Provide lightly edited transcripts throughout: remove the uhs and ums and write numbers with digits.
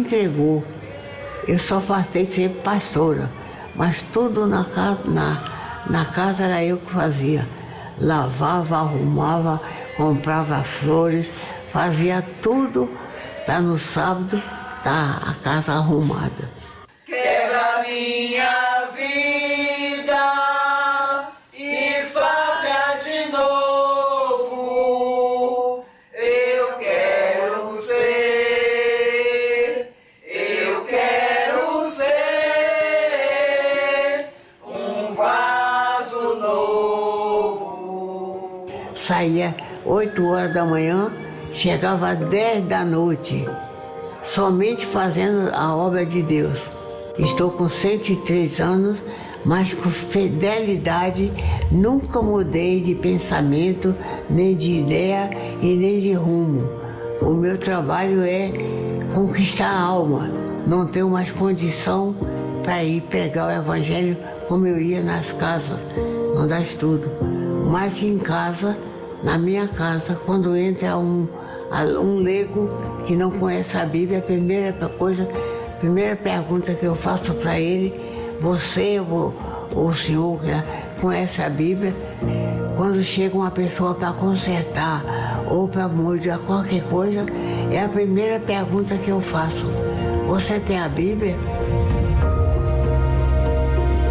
entregou. Eu só faltei ser pastora, mas tudo na casa era eu que fazia. Lavava, arrumava, comprava flores, fazia tudo para no sábado estar a casa arrumada. Quebra minha vida e faça de novo. Eu quero ser um vaso novo. Saía 8 horas da manhã, chegava às 10 da noite, somente fazendo a obra de Deus. Estou com 103 anos, mas com fidelidade, nunca mudei de pensamento, nem de ideia e nem de rumo. O meu trabalho é conquistar a alma. Não tenho mais condição para ir pregar o evangelho como eu ia nas casas, não dá estudo. Mas em casa, na minha casa, quando entra um leigo que não conhece a Bíblia, a primeira pergunta que eu faço para ele: você, o senhor conhece a Bíblia? Quando chega uma pessoa para consertar ou para mudar qualquer coisa, é a primeira pergunta que eu faço: você tem a Bíblia?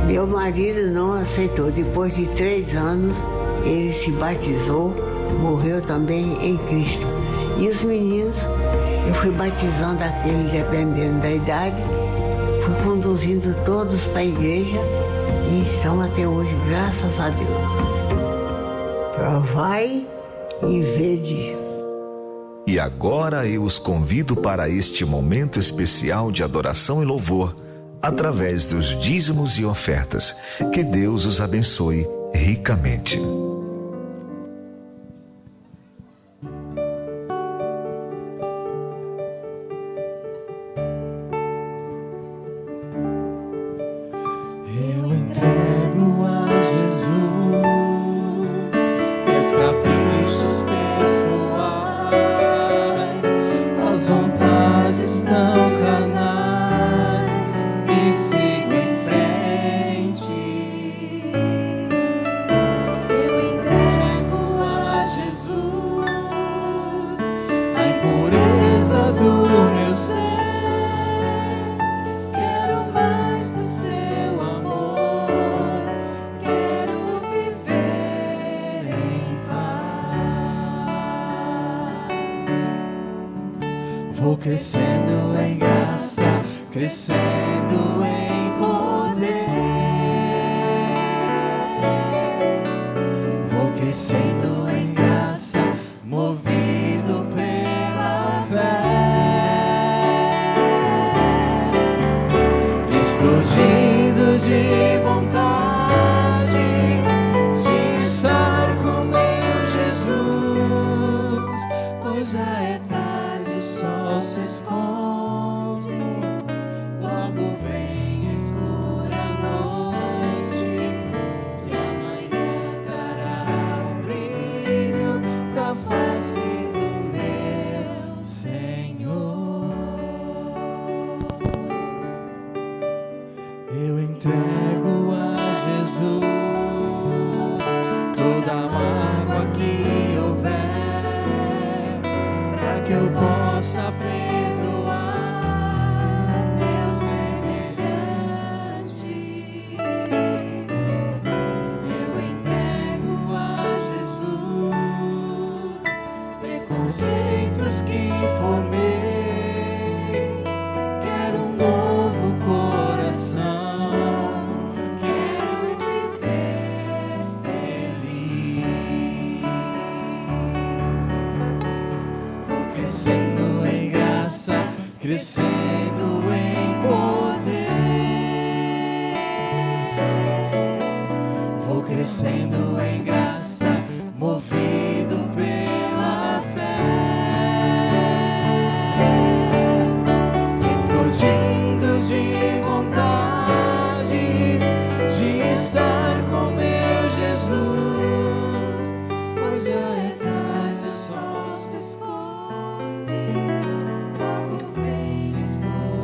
Meu marido não aceitou. Depois de 3 anos, ele se batizou, morreu também em Cristo. E os meninos, eu fui batizando aquele dependendo da idade, fui conduzindo todos para a igreja e estão até hoje, graças a Deus. Provai e vede. E agora eu os convido para este momento especial de adoração e louvor, através dos dízimos e ofertas. Que Deus os abençoe ricamente. Vou crescendo em graça, crescendo em poder. Vou crescendo em graça, movido pela fé. Explodindo de vontade de estar com meu Jesus. Pois já é tarde, o sol se esconde, logo vem escura a noite, e amanhã dará o brilho da face do meu Senhor. Eu entrego a Jesus toda a mágoa que houver, para que eu possa perdoar meu semelhante. Eu entrego a Jesus preconceitos que formei. Quero um novo coração, quero viver feliz. Vou crescendo em graça, crescendo em poder. Vou crescendo em graça, movido pela fé. Explodindo de vontade de estar com meu Jesus. Pois já é tarde, o sol se esconde, logo vem escura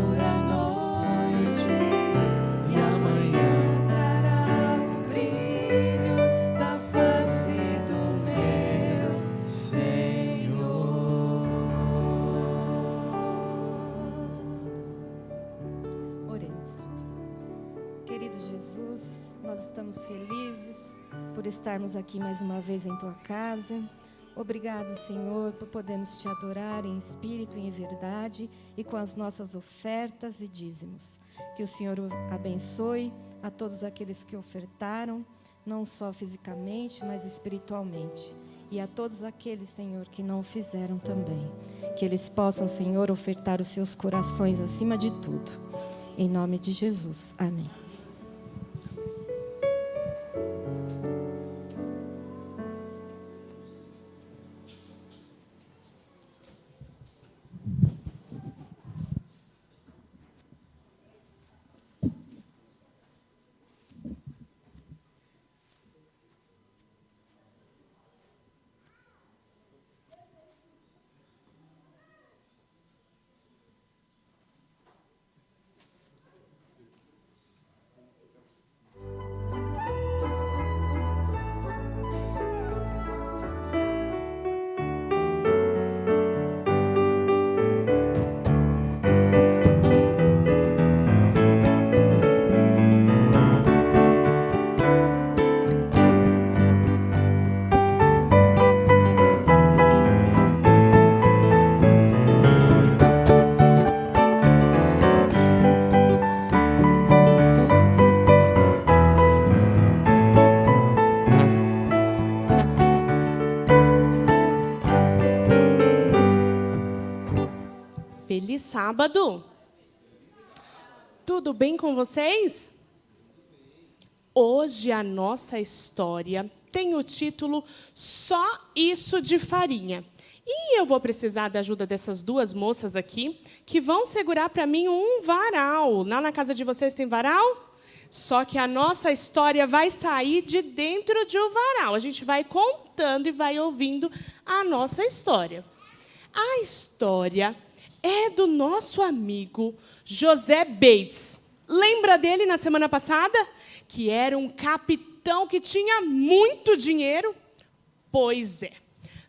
Querido Jesus, nós estamos felizes por estarmos aqui mais uma vez em Tua casa. Obrigada, Senhor, por podermos Te adorar em espírito e em verdade e com as nossas ofertas e dízimos. Que o Senhor abençoe a todos aqueles que ofertaram, não só fisicamente, mas espiritualmente. E a todos aqueles, Senhor, que não o fizeram também. Que eles possam, Senhor, ofertar os seus corações acima de tudo. Em nome de Jesus. Amém. Feliz sábado! Tudo bem com vocês? Hoje a nossa história tem o título Só Isso de Farinha. E eu vou precisar da ajuda dessas duas moças aqui, que vão segurar para mim um varal. Lá na casa de vocês tem varal? Só que a nossa história vai sair de dentro de um varal. A gente vai contando e vai ouvindo a nossa história. A história é do nosso amigo José Bates. Lembra dele na semana passada? Que era um capitão que tinha muito dinheiro? Pois é.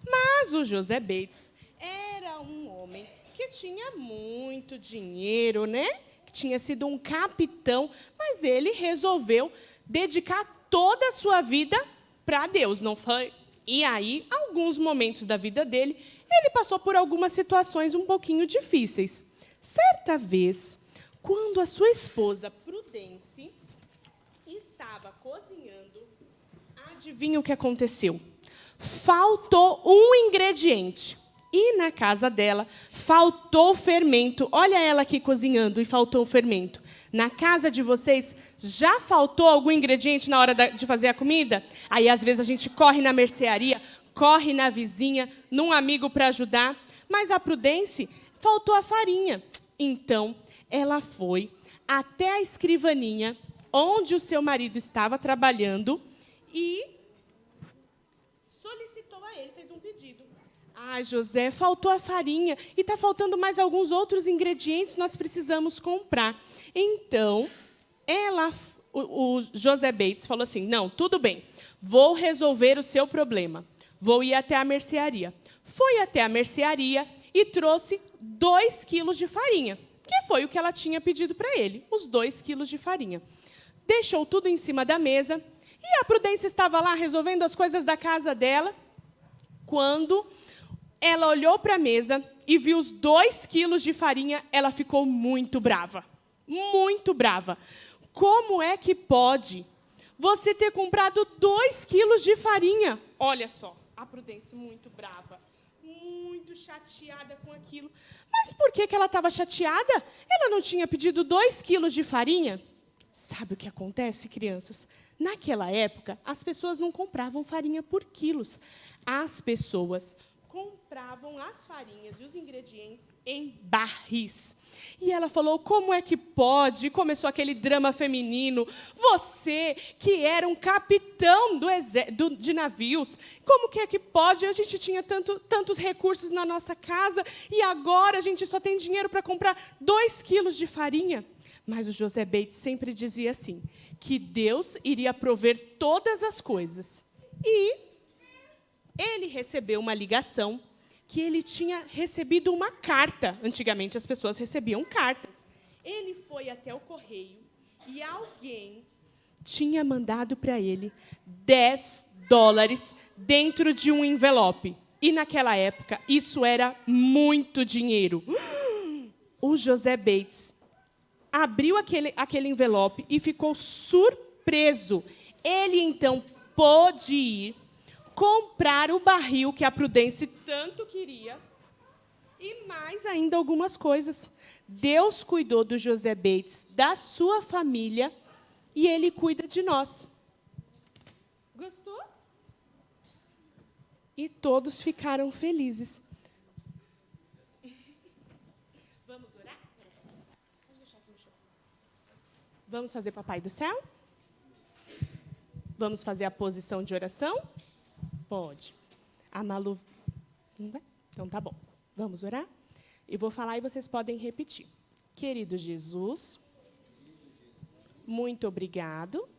Mas o José Bates era um homem que tinha muito dinheiro, né? Que tinha sido um capitão, mas ele resolveu dedicar toda a sua vida para Deus, não foi? E aí, alguns momentos da vida dele, ele passou por algumas situações um pouquinho difíceis. Certa vez, quando a sua esposa, Prudence, estava cozinhando, adivinha o que aconteceu? Faltou um ingrediente. E na casa dela, faltou fermento. Olha ela aqui cozinhando e faltou o fermento. Na casa de vocês, já faltou algum ingrediente na hora de fazer a comida? Aí, às vezes, a gente corre na mercearia, corre na vizinha, num amigo para ajudar. Mas a Prudence, faltou a farinha. Então, ela foi até a escrivaninha, onde o seu marido estava trabalhando, e solicitou a ele, fez um pedido. Ah, José, faltou a farinha e está faltando mais alguns outros ingredientes, nós precisamos comprar. Então, o José Bates falou assim, não, tudo bem, vou resolver o seu problema. Vou ir até a mercearia. Foi até a mercearia e trouxe 2 quilos de farinha, que foi o que ela tinha pedido para ele, os 2 quilos de farinha. Deixou tudo em cima da mesa e a Prudência estava lá resolvendo as coisas da casa dela, quando ela olhou para a mesa e viu os 2 quilos de farinha, ela ficou muito brava. Muito brava. Como é que pode você ter comprado 2 quilos de farinha? Olha só, a Prudência muito brava, muito chateada com aquilo. Mas por que ela estava chateada? Ela não tinha pedido 2 quilos de farinha? Sabe o que acontece, crianças? Naquela época, as pessoas não compravam farinha por quilos. As pessoas compravam as farinhas e os ingredientes em barris. E ela falou, como é que pode? Começou aquele drama feminino. Você, que era um capitão de navios, como que é que pode? A gente tinha tantos recursos na nossa casa e agora a gente só tem dinheiro para comprar 2 quilos de farinha. Mas o José Bates sempre dizia assim, que Deus iria prover todas as coisas. E ele recebeu uma ligação que ele tinha recebido uma carta. Antigamente, as pessoas recebiam cartas. Ele foi até o correio E alguém tinha mandado para ele $10 dentro de um envelope. E naquela época, isso era muito dinheiro. O José Bates abriu aquele envelope e ficou surpreso. Ele, então, pôde ir comprar o barril que a Prudence tanto queria e mais ainda algumas coisas. Deus cuidou do José Bates, da sua família, e Ele cuida de nós. Gostou? E todos ficaram felizes. Vamos orar? Vamos fazer Papai do Céu? Vamos fazer a posição de oração? Pode. A Malu... Não vai? Então, tá bom. Vamos orar? Eu vou falar e vocês podem repetir. Querido Jesus, muito obrigado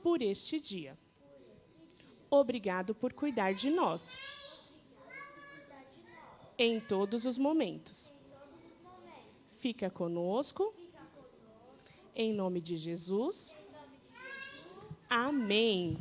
por este dia. Obrigado por cuidar de nós. Em todos os momentos. Fica conosco. Em nome de Jesus. Amém.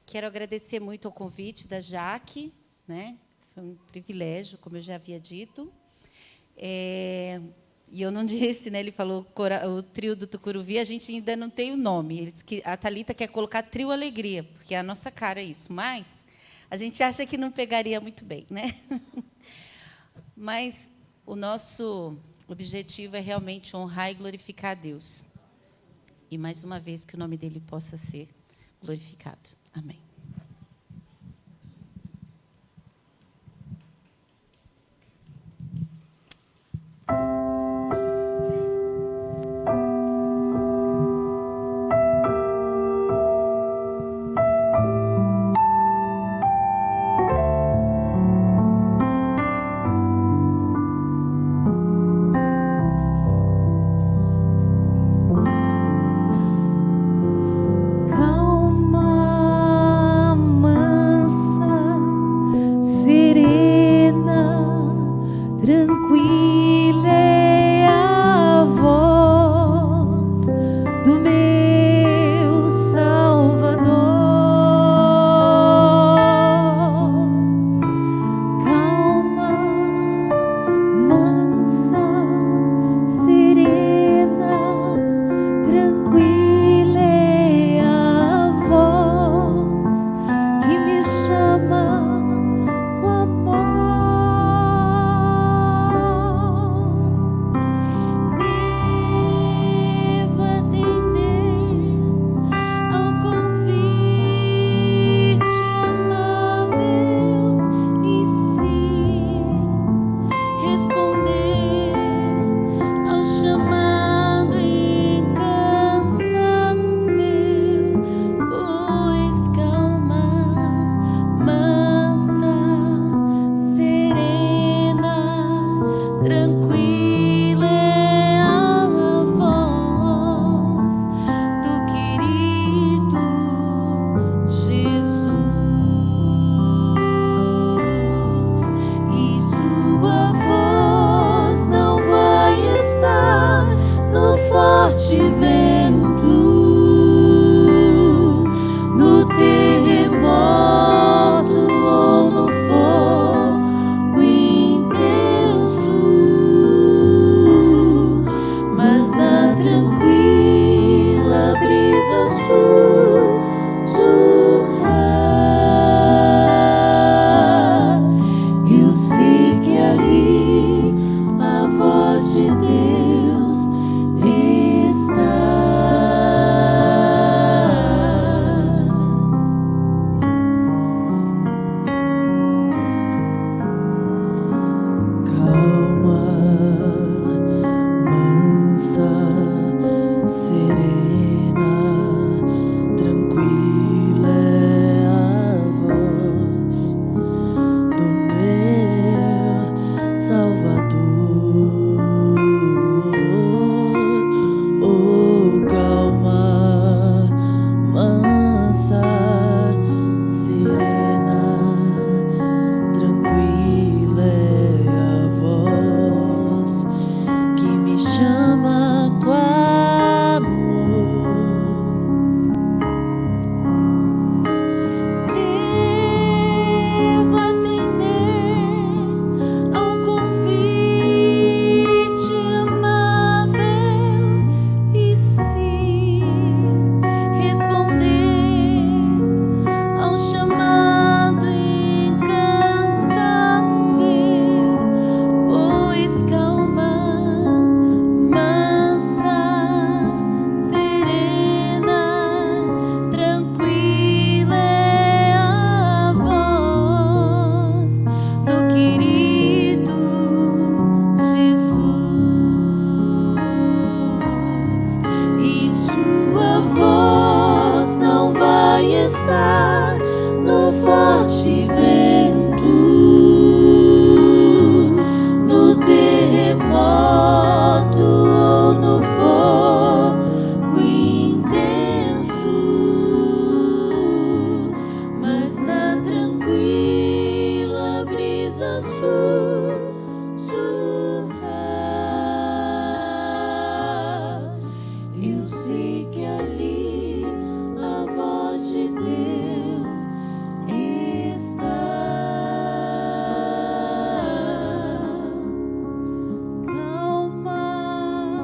Quero agradecer muito ao convite da Jaque, né? Foi um privilégio, como eu já havia dito. E eu não disse, né? Ele falou o trio do Tucuruvi, a gente ainda não tem o nome. Ele disse que a Thalita quer colocar Trio Alegria, porque é a nossa cara isso, mas a gente acha que não pegaria muito bem, né? Mas o nosso objetivo é realmente honrar e glorificar a Deus. E, mais uma vez, que o nome dele possa ser glorificado. Amém. Calma forte vento, no terremoto ou no fogo intenso, mas na tranquila brisa sussurrar, eu sei que ali a voz de Deus está. Calma, mansa, serena, tranquila é a voz do meu Salvador. Oh, calma, mansa, serena, tranquila é a voz que me chama com amor. Devo atender ao convite amável e sim responder ao chamado incansável, pois calma, mansa, serena, tranquila é a voz do querido Jesus, e sua voz não vai estar no forte vento, no terremoto ou no fogo intenso, mas na tranquila brisa sussurrar, eu sei que ali a voz de Deus está. Calma,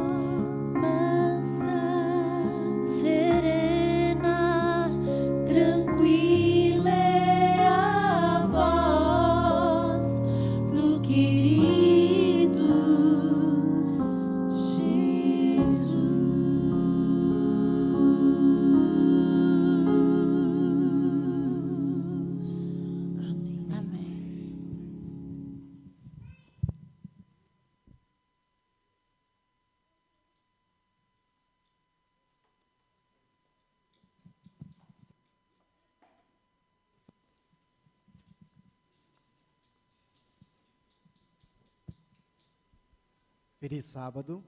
mansa, serena, tranquila é a voz do querido Jesus. Amém. Amém. Feliz sábado.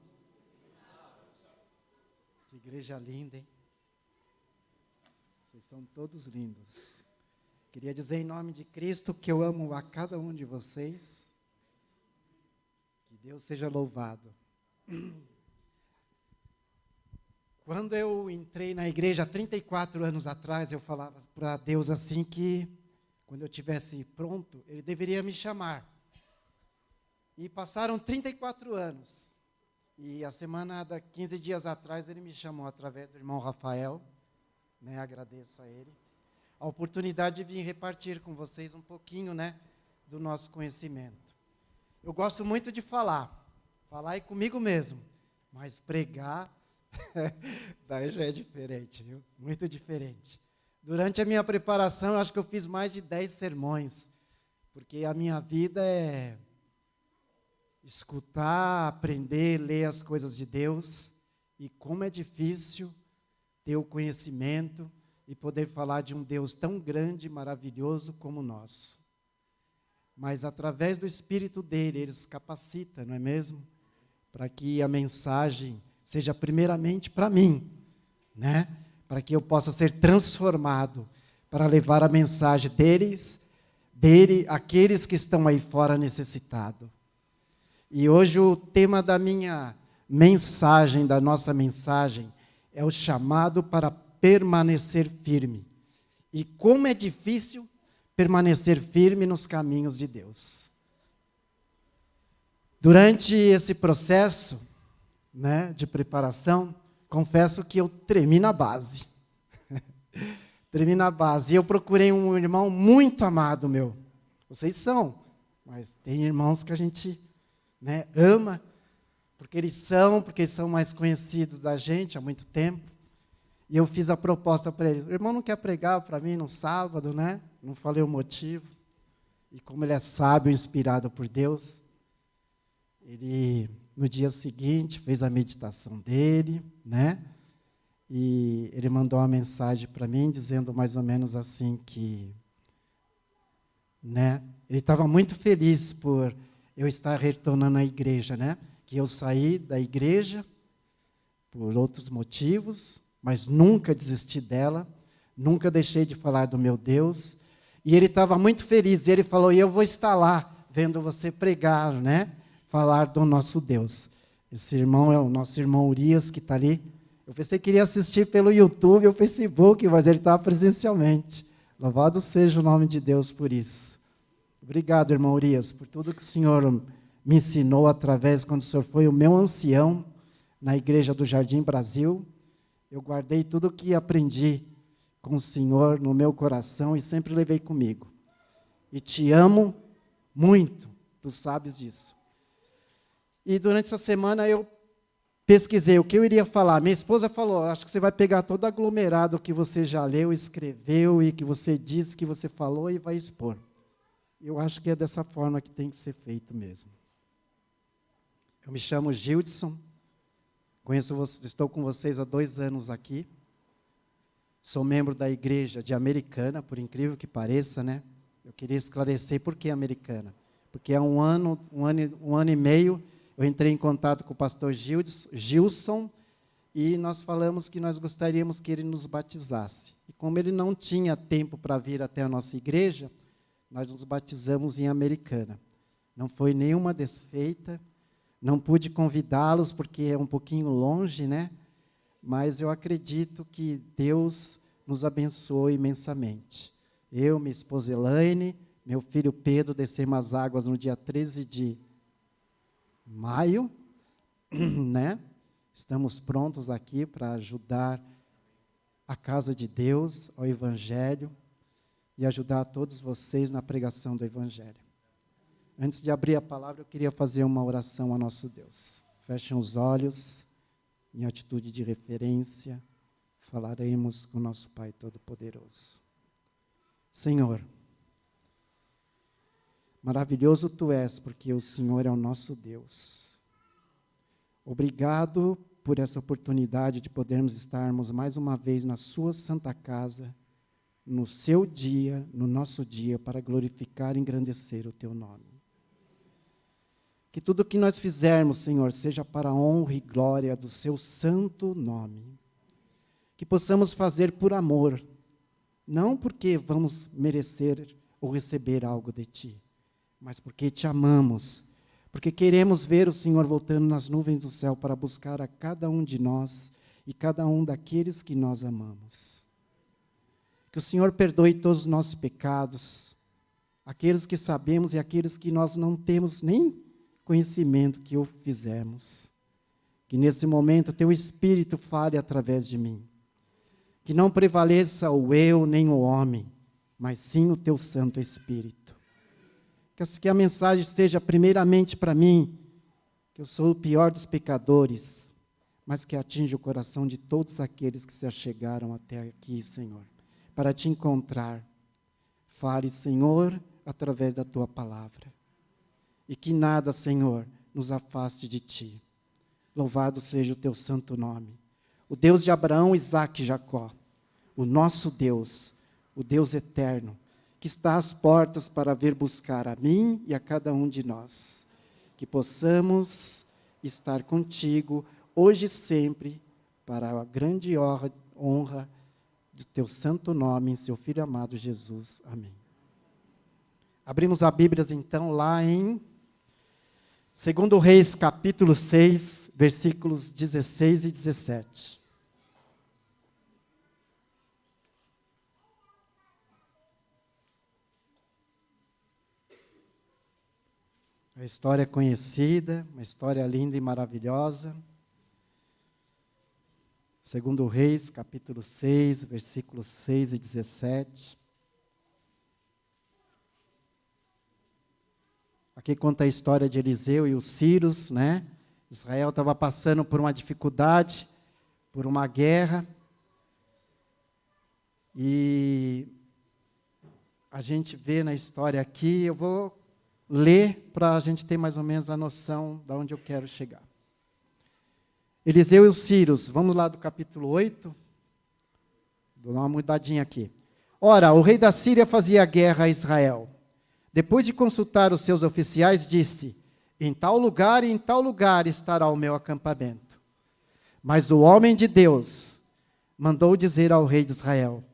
Que igreja linda, hein? Vocês estão todos lindos. Queria dizer em nome de Cristo que eu amo a cada um de vocês. Que Deus seja louvado. Quando eu entrei na igreja há 34 anos atrás, eu falava para Deus assim que, quando eu estivesse pronto, Ele deveria me chamar. E passaram 34 anos. E a semana, 15 dias atrás, Ele me chamou através do irmão Rafael. Né, agradeço a ele. A oportunidade de vir repartir com vocês um pouquinho, né, do nosso conhecimento. Eu gosto muito de falar é comigo mesmo, mas pregar, daí já é diferente, viu? Muito diferente. Durante a minha preparação, eu acho que eu fiz mais de 10 sermões, porque a minha vida é escutar, aprender, ler as coisas de Deus, e como é difícil ter o conhecimento e poder falar de um Deus tão grande e maravilhoso como o nosso. Mas através do Espírito dele, ele se capacita, não é mesmo? Para que a mensagem seja primeiramente para mim, né? Para que eu possa ser transformado, para levar a mensagem dele, àqueles que estão aí fora necessitados. E hoje o tema da minha mensagem da nossa mensagem é o chamado para permanecer firme. E como é difícil permanecer firme nos caminhos de Deus. Durante esse processo, né, de preparação, confesso que eu tremi na base. Tremi na base. E eu procurei um irmão muito amado meu. Vocês são, mas tem irmãos que a gente, né, ama, porque eles são mais conhecidos da gente há muito tempo. E eu fiz a proposta para eles. O irmão não quer pregar para mim no sábado, né? Não falei o motivo. E como ele é sábio, inspirado por Deus, ele, no dia seguinte, fez a meditação dele, né? E ele mandou uma mensagem para mim, dizendo mais ou menos assim que, né? Ele estava muito feliz por eu estar retornando à igreja, né? Que eu saí da igreja por outros motivos, mas nunca desisti dela, nunca deixei de falar do meu Deus. E ele estava muito feliz, e ele falou, e eu vou estar lá, vendo você pregar, né? Falar do nosso Deus. Esse irmão é o nosso irmão Urias, que está ali. Eu pensei que iria assistir pelo YouTube ou Facebook, mas ele estava presencialmente. Louvado seja o nome de Deus por isso. Obrigado, irmão Urias, por tudo que o Senhor me ensinou através, quando o Senhor foi o meu ancião na igreja do Jardim Brasil. Eu guardei tudo o que aprendi com o Senhor no meu coração e sempre levei comigo. E te amo muito, tu sabes disso. E durante essa semana eu pesquisei o que eu iria falar. Minha esposa falou, acho que você vai pegar todo aglomerado que você já leu, escreveu e que você disse, que você falou e vai expor. Eu acho que é dessa forma que tem que ser feito mesmo. Eu me chamo Gildson. Estou com vocês há 2 anos aqui. Sou membro da igreja de Americana, por incrível que pareça, né? Eu queria esclarecer por que Americana. Porque há um ano e meio, eu entrei em contato com o pastor Gilson e nós falamos que nós gostaríamos que ele nos batizasse. E como ele não tinha tempo para vir até a nossa igreja, nós nos batizamos em Americana. Não foi nenhuma desfeita. Não pude convidá-los porque é um pouquinho longe, né? Mas eu acredito que Deus nos abençoe imensamente. Eu, minha esposa Elaine, meu filho Pedro, descemos as águas no dia 13 de maio, né? Estamos prontos aqui para ajudar a casa de Deus, ao Evangelho, e ajudar a todos vocês na pregação do Evangelho. Antes de abrir a palavra, eu queria fazer uma oração a nosso Deus. Fechem os olhos, em atitude de referência, falaremos com o nosso Pai Todo-Poderoso. Senhor, maravilhoso Tu és, porque o Senhor é o nosso Deus. Obrigado por essa oportunidade de podermos estarmos mais uma vez na Sua Santa Casa, no Seu dia, no nosso dia, para glorificar e engrandecer o Teu nome. Que tudo o que nós fizermos, Senhor, seja para a honra e glória do Seu santo nome. Que possamos fazer por amor, não porque vamos merecer ou receber algo de Ti, mas porque Te amamos, porque queremos ver o Senhor voltando nas nuvens do céu para buscar a cada um de nós e cada um daqueles que nós amamos. Que o Senhor perdoe todos os nossos pecados, aqueles que sabemos e aqueles que nós não temos nem conhecimento que o fizemos. Que nesse momento Teu Espírito fale através de mim. Que não prevaleça o eu nem o homem, mas sim o Teu Santo Espírito. Que a mensagem esteja primeiramente para mim, que eu sou o pior dos pecadores, mas que atinja o coração de todos aqueles que se achegaram até aqui, Senhor, para Te encontrar. Fale, Senhor, através da Tua palavra. E que nada, Senhor, nos afaste de Ti. Louvado seja o Teu santo nome. O Deus de Abraão, Isaque e Jacó. O nosso Deus, o Deus eterno, que está às portas para vir buscar a mim e a cada um de nós. Que possamos estar contigo, hoje e sempre, para a grande honra do Teu santo nome, em Seu Filho amado Jesus. Amém. Abrimos a Bíblia, então, lá em Segundo Reis, capítulo 6, versículos 16 e 17. A história é conhecida, uma história linda e maravilhosa. Segundo Reis, capítulo 6, versículos 6 e 17. Aqui conta a história de Eliseu e os sírios, né? Israel estava passando por uma dificuldade, por uma guerra. E a gente vê na história aqui, eu vou ler para a gente ter mais ou menos a noção de onde eu quero chegar. Eliseu e os sírios, vamos lá do capítulo 8. Vou dar uma mudadinha aqui. Ora, o rei da Síria fazia guerra a Israel. Depois de consultar os seus oficiais, disse: em tal lugar e em tal lugar estará o meu acampamento. Mas o homem de Deus mandou dizer ao rei de Israel: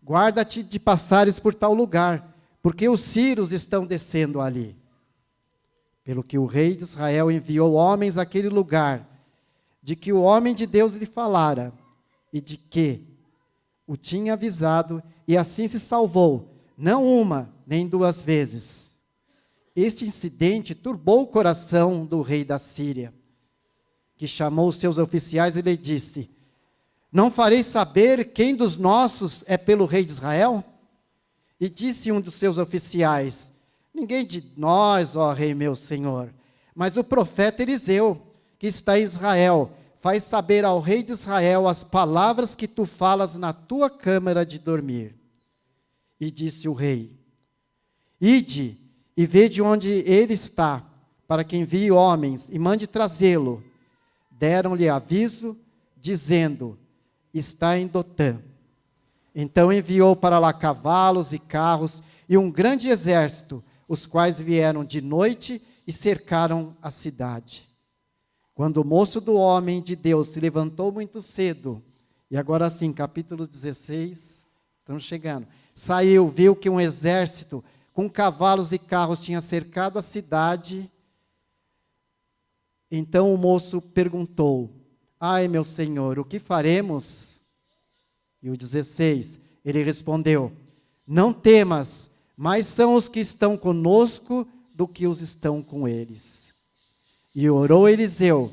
guarda-te de passares por tal lugar, porque os sírios estão descendo ali. Pelo que o rei de Israel enviou homens àquele lugar, de que o homem de Deus lhe falara, e de que o tinha avisado, e assim se salvou, não uma, nem duas vezes. Este incidente turbou o coração do rei da Síria, que chamou os seus oficiais e lhe disse: não farei saber quem dos nossos é pelo rei de Israel? E disse um dos seus oficiais: ninguém de nós, ó rei meu senhor, mas o profeta Eliseu, que está em Israel, faz saber ao rei de Israel as palavras que tu falas na tua câmara de dormir. E disse o rei: ide e vede onde ele está, para que envie homens e mande trazê-lo. Deram-lhe aviso, dizendo: está em Dotã. Então enviou para lá cavalos e carros e um grande exército, os quais vieram de noite e cercaram a cidade. Quando o moço do homem de Deus se levantou muito cedo, e agora sim, capítulo 16, estamos chegando, saiu, viu que um exército com cavalos e carros tinha cercado a cidade. Então o moço perguntou: ai, meu senhor, o que faremos? E o 16, ele respondeu: não temas, mais são os que estão conosco do que os estão com eles. E orou Eliseu: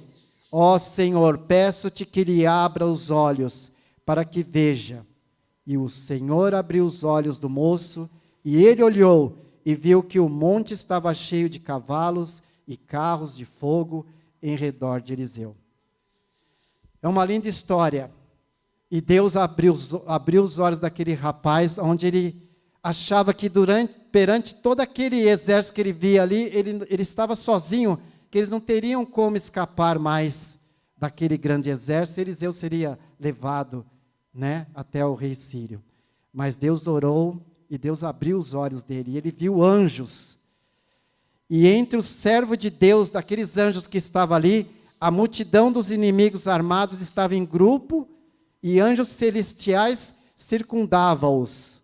ó Senhor, peço-te que lhe abra os olhos, para que veja. E o Senhor abriu os olhos do moço, e ele olhou, e viu que o monte estava cheio de cavalos e carros de fogo em redor de Eliseu. É uma linda história. E Deus abriu os olhos daquele rapaz, onde ele achava que perante todo aquele exército que ele via ali, ele estava sozinho, que eles não teriam como escapar mais daquele grande exército. Eliseu seria levado, né, até o rei sírio. Mas Deus orou e Deus abriu os olhos dele, e ele viu anjos. E entre os servos de Deus, daqueles anjos que estavam ali, a multidão dos inimigos armados estava em grupo, e anjos celestiais circundavam-os.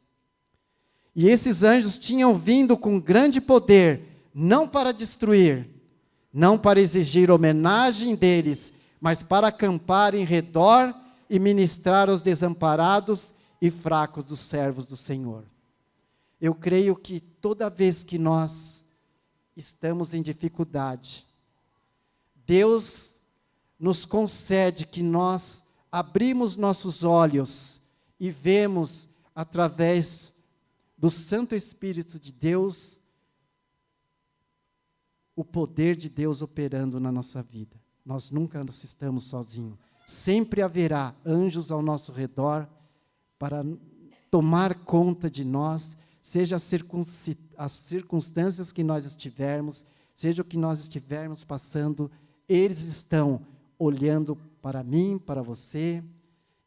E esses anjos tinham vindo com grande poder, não para destruir, não para exigir homenagem deles, mas para acampar em redor e ministrar aos desamparados e fracos dos servos do Senhor. Eu creio que toda vez que nós estamos em dificuldade, Deus nos concede que nós abrimos nossos olhos e vemos, através do Santo Espírito de Deus, o poder de Deus operando na nossa vida. Nós nunca estamos sozinhos. Sempre haverá anjos ao nosso redor para tomar conta de nós, seja as circunstâncias que nós estivermos, seja o que nós estivermos passando, eles estão olhando para mim, para você,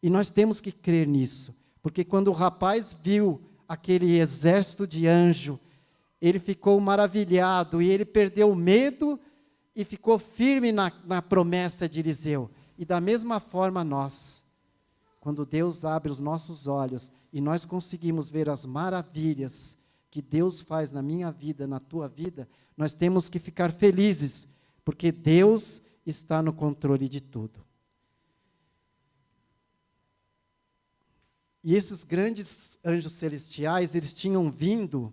e nós temos que crer nisso, porque quando o rapaz viu aquele exército de anjo, ele ficou maravilhado, e ele perdeu o medo, e ficou firme na promessa de Eliseu. E da mesma forma nós, quando Deus abre os nossos olhos, e nós conseguimos ver as maravilhas que Deus faz na minha vida, na tua vida, nós temos que ficar felizes, porque Deus está no controle de tudo. E esses grandes anjos celestiais, eles tinham vindo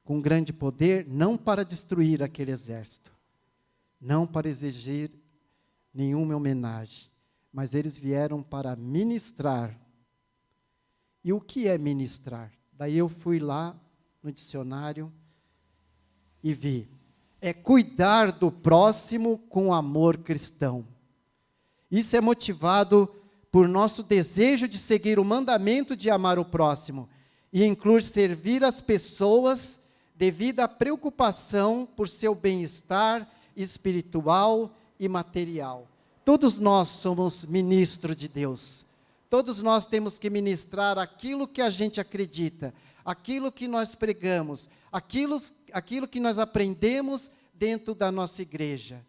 com grande poder, não para destruir aquele exército, não para exigir nenhuma homenagem, mas eles vieram para ministrar. E o que é ministrar? Daí eu fui lá no dicionário e vi. É cuidar do próximo com amor cristão. Isso é motivado por nosso desejo de seguir o mandamento de amar o próximo e inclui servir as pessoas devido à preocupação por seu bem-estar espiritual e material. Todos nós somos ministros de Deus. Todos nós temos que ministrar aquilo que a gente acredita, aquilo que nós pregamos, aquilo que nós aprendemos dentro da nossa igreja.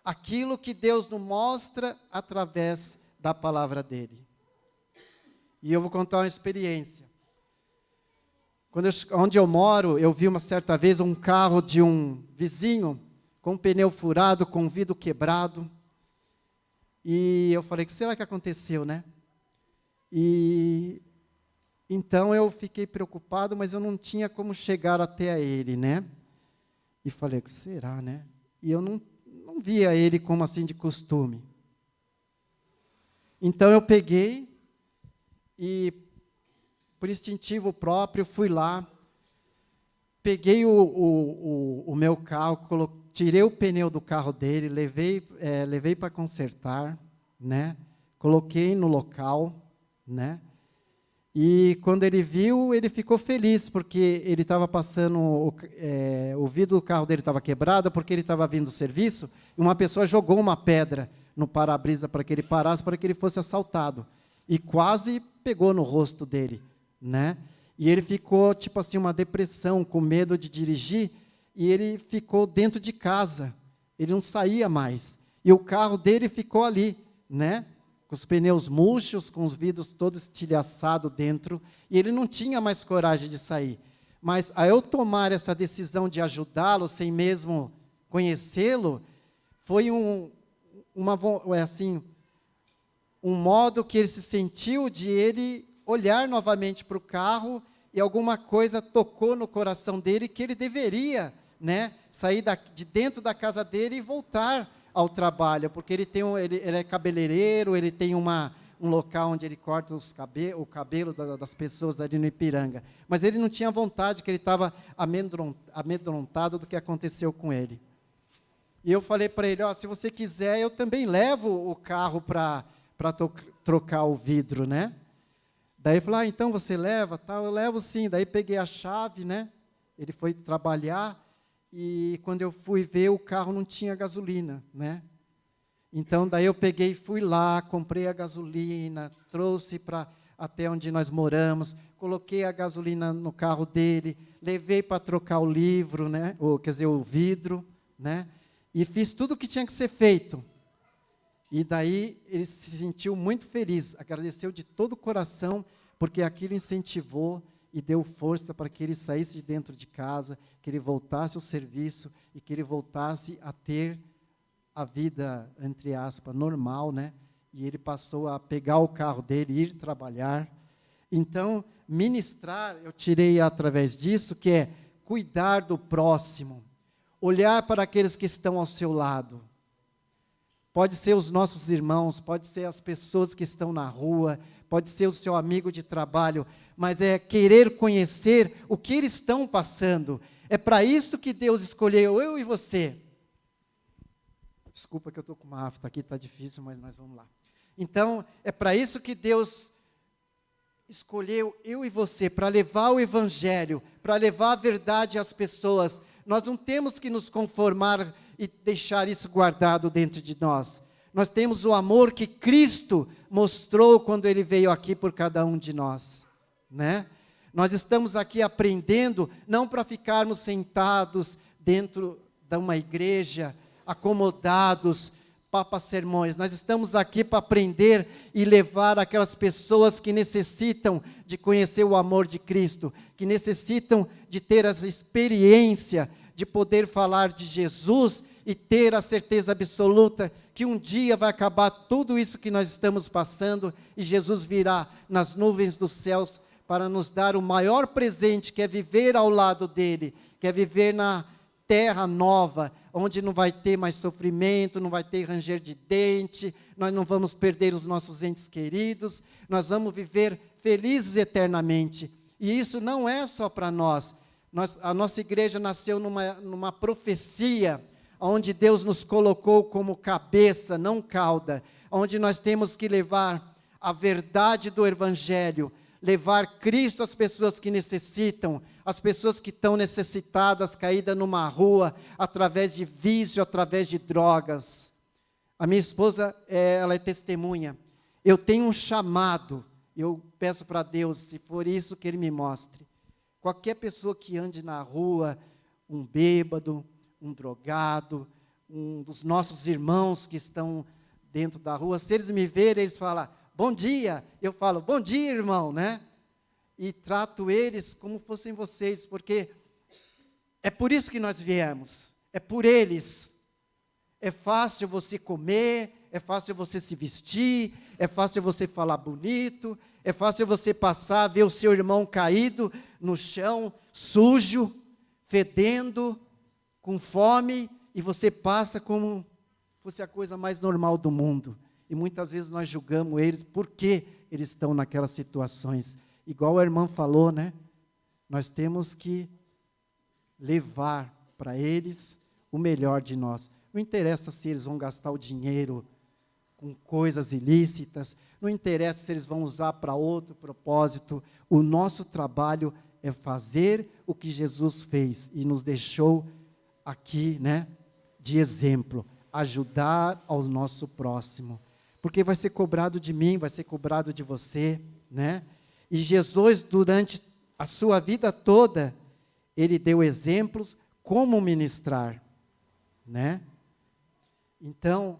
Aquilo que Deus nos mostra através da palavra dele. E eu vou contar uma experiência. Onde eu moro, eu vi uma certa vez um carro de um vizinho com um pneu furado, com um vidro quebrado. E eu falei, o que será que aconteceu, né? E então eu fiquei preocupado, mas eu não tinha como chegar até ele, né? E falei, o que será, né? E eu não via ele como assim de costume. Então eu peguei e, por instintivo próprio, fui lá, peguei o meu carro, tirei o pneu do carro dele, levei para consertar, né? Coloquei no local, né? E quando ele viu, ele ficou feliz, porque ele estava passando, o vidro do carro dele estava quebrado, porque ele estava vindo do serviço, e uma pessoa jogou uma pedra no para-brisa para que ele parasse, para que ele fosse assaltado. E quase pegou no rosto dele, né? E ele ficou, tipo assim, uma depressão, com medo de dirigir, e ele ficou dentro de casa. Ele não saía mais. E o carro dele ficou ali, né? Com os pneus murchos, com os vidros todos estilhaçados dentro, e ele não tinha mais coragem de sair. Mas, ao eu tomar essa decisão de ajudá-lo, sem mesmo conhecê-lo, foi um modo que ele se sentiu de ele olhar novamente para o carro, e alguma coisa tocou no coração dele que ele deveria, né, sair de dentro da casa dele e voltar ao trabalho, porque ele é cabeleireiro, ele tem um local onde ele corta o cabelo das pessoas ali no Ipiranga. Mas ele não tinha vontade, que ele estava amedrontado do que aconteceu com ele. E eu falei para ele, se você quiser, eu também levo o carro para trocar o vidro, né? Daí ele falou, então você leva? Tal, eu levo sim. Daí peguei a chave, né? Ele foi trabalhar, e quando eu fui ver, o carro não tinha gasolina, né? Então, daí eu peguei e fui lá, comprei a gasolina, trouxe até onde nós moramos, coloquei a gasolina no carro dele, levei para trocar o livro, né? O vidro, né? E fiz tudo o que tinha que ser feito. E daí ele se sentiu muito feliz, agradeceu de todo o coração, porque aquilo incentivou e deu força para que ele saísse de dentro de casa, que ele voltasse ao serviço e que ele voltasse a ter a vida, entre aspas, normal, né? E ele passou a pegar o carro dele, ir trabalhar. Então, ministrar, eu tirei através disso, que é cuidar do próximo, olhar para aqueles que estão ao seu lado. Pode ser os nossos irmãos, pode ser as pessoas que estão na rua, pode ser o seu amigo de trabalho, mas é querer conhecer o que eles estão passando. É para isso que Deus escolheu eu e você. Desculpa que eu estou com uma afta aqui, está difícil, mas nós vamos lá. Então, é para isso que Deus escolheu eu e você, para levar o Evangelho, para levar a verdade às pessoas. Nós não temos que nos conformar e deixar isso guardado dentro de nós. Nós temos o amor que Cristo mostrou quando Ele veio aqui por cada um de nós, né? Nós estamos aqui aprendendo, não para ficarmos sentados dentro de uma igreja, acomodados, sermões. Nós estamos aqui para aprender e levar aquelas pessoas que necessitam de conhecer o amor de Cristo, que necessitam de ter essa experiência de poder falar de Jesus e ter a certeza absoluta que um dia vai acabar tudo isso que nós estamos passando e Jesus virá nas nuvens dos céus para nos dar o maior presente, que é viver ao lado dele, que é viver na terra nova, onde não vai ter mais sofrimento, não vai ter ranger de dente, nós não vamos perder os nossos entes queridos, nós vamos viver felizes eternamente. E isso não é só para nós. A nossa igreja nasceu numa profecia, onde Deus nos colocou como cabeça, não cauda, onde nós temos que levar a verdade do Evangelho, levar Cristo às pessoas que necessitam, as pessoas que estão necessitadas, caídas numa rua, através de vício, através de drogas. A minha esposa, ela é testemunha. Eu tenho um chamado, eu peço para Deus, se for isso que Ele me mostre. Qualquer pessoa que ande na rua, um bêbado, um drogado, um dos nossos irmãos que estão dentro da rua, se eles me verem, eles falam, bom dia. Eu falo, bom dia, irmão, né? E trato eles como fossem vocês, porque é por isso que nós viemos, é por eles. É fácil você comer, é fácil você se vestir, é fácil você falar bonito, é fácil você passar, ver o seu irmão caído no chão, sujo, fedendo, com fome, e você passa como fosse a coisa mais normal do mundo. E muitas vezes nós julgamos eles porque eles estão naquelas situações. Igual a irmã falou, né? Nós temos que levar para eles o melhor de nós. Não interessa se eles vão gastar o dinheiro com coisas ilícitas, não interessa se eles vão usar para outro propósito. O nosso trabalho é fazer o que Jesus fez e nos deixou aqui, né, de exemplo, ajudar ao nosso próximo. Porque vai ser cobrado de mim, vai ser cobrado de você, né? E Jesus, durante a sua vida toda, ele deu exemplos como ministrar, né? Então,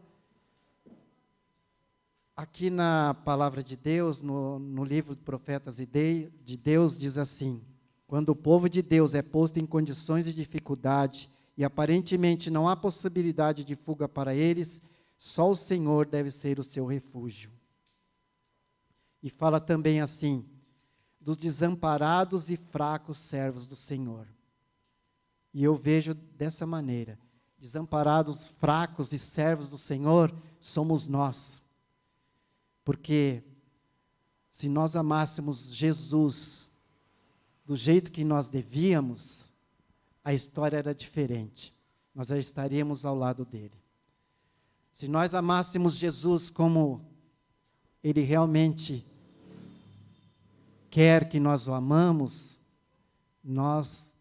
aqui na palavra de Deus, no livro do Profetas de Deus, diz assim, quando o povo de Deus é posto em condições de dificuldade e aparentemente não há possibilidade de fuga para eles, só o Senhor deve ser o seu refúgio. E fala também assim, dos desamparados e fracos servos do Senhor. E eu vejo dessa maneira, desamparados, fracos e servos do Senhor, somos nós. Porque se nós amássemos Jesus do jeito que nós devíamos, a história era diferente. Nós já estaríamos ao lado dele. Se nós amássemos Jesus como ele realmente quer que nós o amamos, nós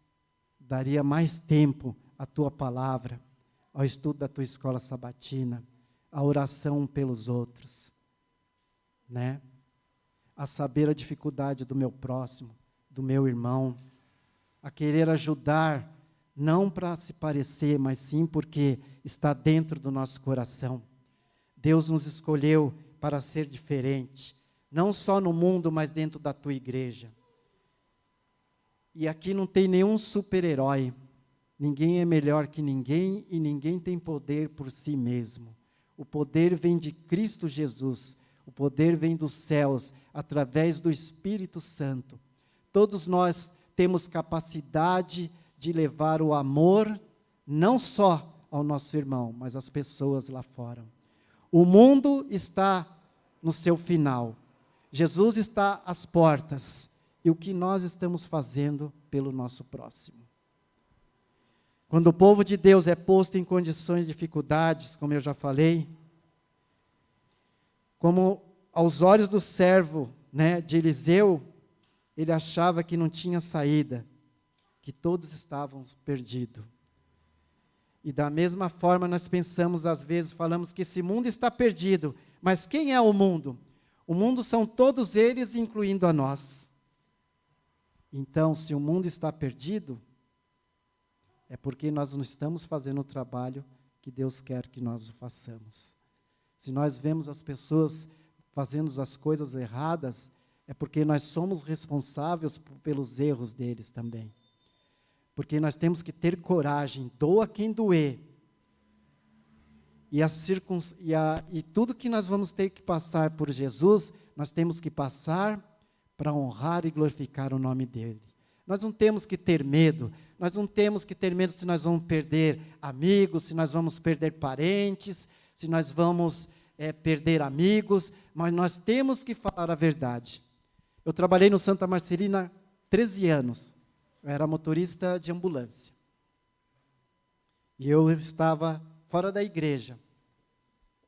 daria mais tempo à tua palavra, ao estudo da tua escola sabatina, à oração pelos outros, né? A saber a dificuldade do meu próximo, do meu irmão, a querer ajudar, não para se parecer, mas sim porque está dentro do nosso coração. Deus nos escolheu para ser diferente, não só no mundo, mas dentro da tua igreja. E aqui não tem nenhum super-herói, ninguém é melhor que ninguém e ninguém tem poder por si mesmo. O poder vem de Cristo Jesus, o poder vem dos céus, através do Espírito Santo. Todos nós temos capacidade de levar o amor, não só ao nosso irmão, mas às pessoas lá fora. O mundo está no seu final. Jesus está às portas. E o que nós estamos fazendo pelo nosso próximo? Quando o povo de Deus é posto em condições de dificuldades, como eu já falei, como aos olhos do servo, né, de Eliseu, ele achava que não tinha saída, que todos estavam perdidos. E da mesma forma nós pensamos, às vezes, falamos que esse mundo está perdido, mas quem é o mundo? O mundo são todos eles, incluindo a nós. Então, se o mundo está perdido, é porque nós não estamos fazendo o trabalho que Deus quer que nós o façamos. Se nós vemos as pessoas fazendo as coisas erradas, é porque nós somos responsáveis pelos erros deles também. Porque nós temos que ter coragem, doa quem doer, e tudo que nós vamos ter que passar por Jesus, nós temos que passar para honrar e glorificar o nome dele. Nós não temos que ter medo, nós não temos que ter medo se nós vamos perder amigos, se nós vamos perder parentes, se nós vamos perder amigos, mas nós temos que falar a verdade. Eu trabalhei no Santa Marcelina 13 anos, eu era motorista de ambulância. E eu estava fora da igreja.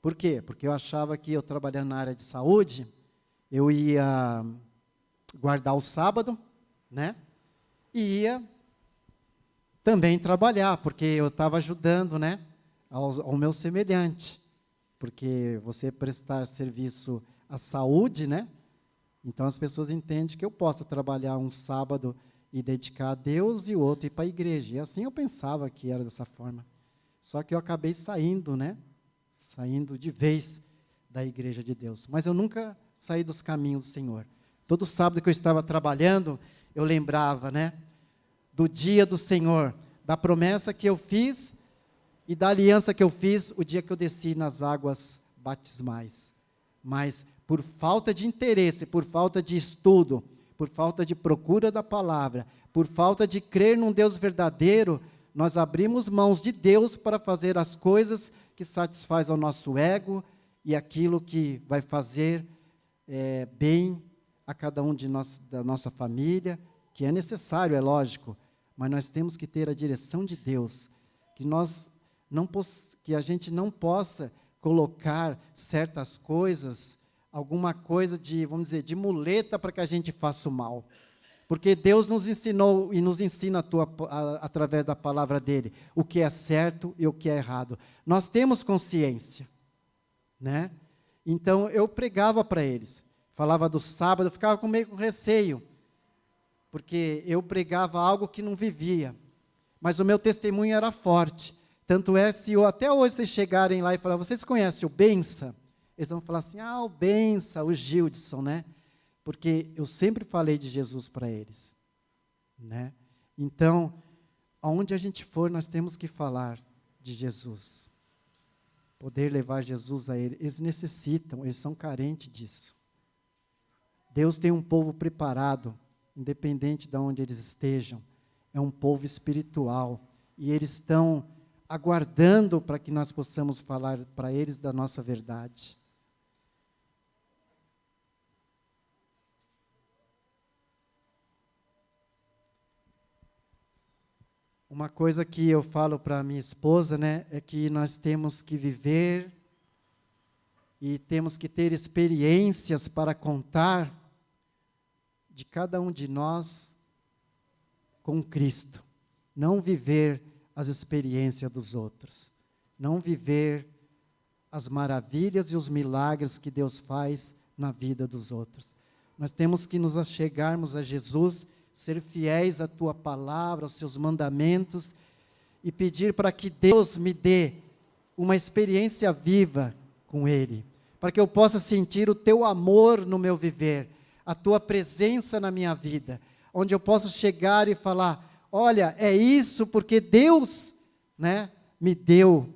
Por quê? Porque eu achava que eu trabalhando na área de saúde, eu ia guardar o sábado, né? E ia também trabalhar, porque eu estava ajudando, né, ao meu semelhante. Porque você prestar serviço à saúde, né? Então as pessoas entendem que eu posso trabalhar um sábado e dedicar a Deus e o outro ir para a igreja. E assim eu pensava que era dessa forma. Só que eu acabei saindo, né? Saindo de vez da igreja de Deus. Mas eu nunca saí dos caminhos do Senhor. Todo sábado que eu estava trabalhando, eu lembrava, né, do dia do Senhor, da promessa que eu fiz e da aliança que eu fiz o dia que eu desci nas águas batismais. Mas por falta de interesse, por falta de estudo, por falta de procura da palavra, por falta de crer num Deus verdadeiro, nós abrimos mãos de Deus para fazer as coisas que satisfaz ao nosso ego e aquilo que vai fazer bem a cada um de nós, da nossa família, que é necessário, é lógico, mas nós temos que ter a direção de Deus, que a gente não possa colocar certas coisas, alguma coisa de, vamos dizer, de muleta para que a gente faça o mal. Porque Deus nos ensinou e nos ensina através da palavra dele, o que é certo e o que é errado. Nós temos consciência, né? Então, eu pregava para eles, falava do sábado, eu ficava meio com receio, porque eu pregava algo que não vivia, mas o meu testemunho era forte. Tanto é, se até hoje vocês chegarem lá e falar, vocês conhecem o Bença? Eles vão falar assim, o Bença, o Gildson, né? Porque eu sempre falei de Jesus para eles, né? Então, aonde a gente for, nós temos que falar de Jesus. Poder levar Jesus a eles. Eles necessitam, eles são carentes disso. Deus tem um povo preparado, independente de onde eles estejam. É um povo espiritual. E eles estão aguardando para que nós possamos falar para eles da nossa verdade. Uma coisa que eu falo para minha esposa, né, é que nós temos que viver e temos que ter experiências para contar de cada um de nós com Cristo. Não viver as experiências dos outros. Não viver as maravilhas e os milagres que Deus faz na vida dos outros. Nós temos que nos achegarmos a Jesus, ser fiéis à tua palavra, aos seus mandamentos, e pedir para que Deus me dê uma experiência viva com Ele, para que eu possa sentir o teu amor no meu viver, a tua presença na minha vida, onde eu possa chegar e falar, olha, é isso porque Deus, né, me deu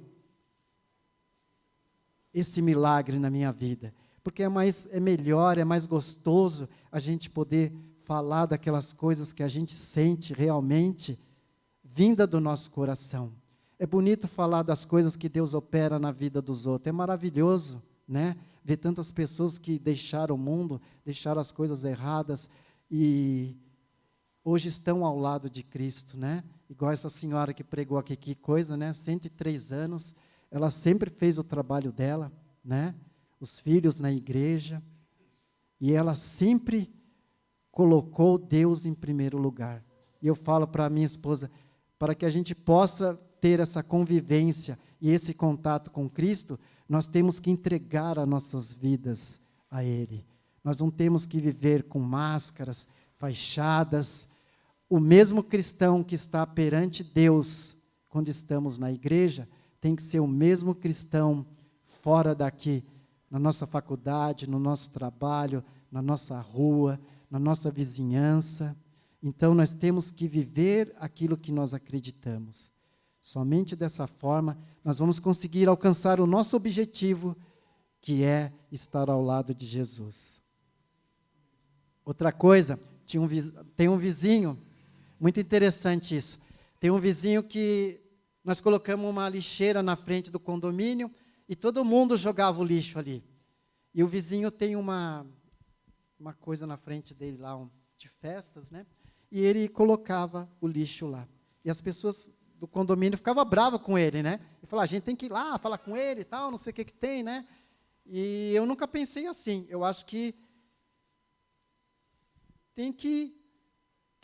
esse milagre na minha vida, porque é melhor, é mais gostoso a gente poder falar daquelas coisas que a gente sente realmente vinda do nosso coração. É bonito falar das coisas que Deus opera na vida dos outros. É maravilhoso, né? Ver tantas pessoas que deixaram o mundo, deixaram as coisas erradas e hoje estão ao lado de Cristo, né? Igual essa senhora que pregou aqui, que coisa, né? 103 anos, ela sempre fez o trabalho dela, né? Os filhos na igreja, e ela sempre colocou Deus em primeiro lugar. E eu falo para a minha esposa, para que a gente possa ter essa convivência e esse contato com Cristo, nós temos que entregar as nossas vidas a Ele. Nós não temos que viver com máscaras, fachadas. O mesmo cristão que está perante Deus, quando estamos na igreja, tem que ser o mesmo cristão fora daqui, na nossa faculdade, no nosso trabalho, na nossa rua, na nossa vizinhança. Então, nós temos que viver aquilo que nós acreditamos. Somente dessa forma nós vamos conseguir alcançar o nosso objetivo, que é estar ao lado de Jesus. Outra coisa, tem um vizinho, muito interessante isso. Tem um vizinho que nós colocamos uma lixeira na frente do condomínio e todo mundo jogava o lixo ali. E o vizinho tem uma coisa na frente dele lá, de festas, né? E ele colocava o lixo lá. E as pessoas do condomínio ficavam bravas com ele, né? E falavam, a gente tem que ir lá falar com ele e tal, não sei o que tem, né? E eu nunca pensei assim. Eu acho que tem que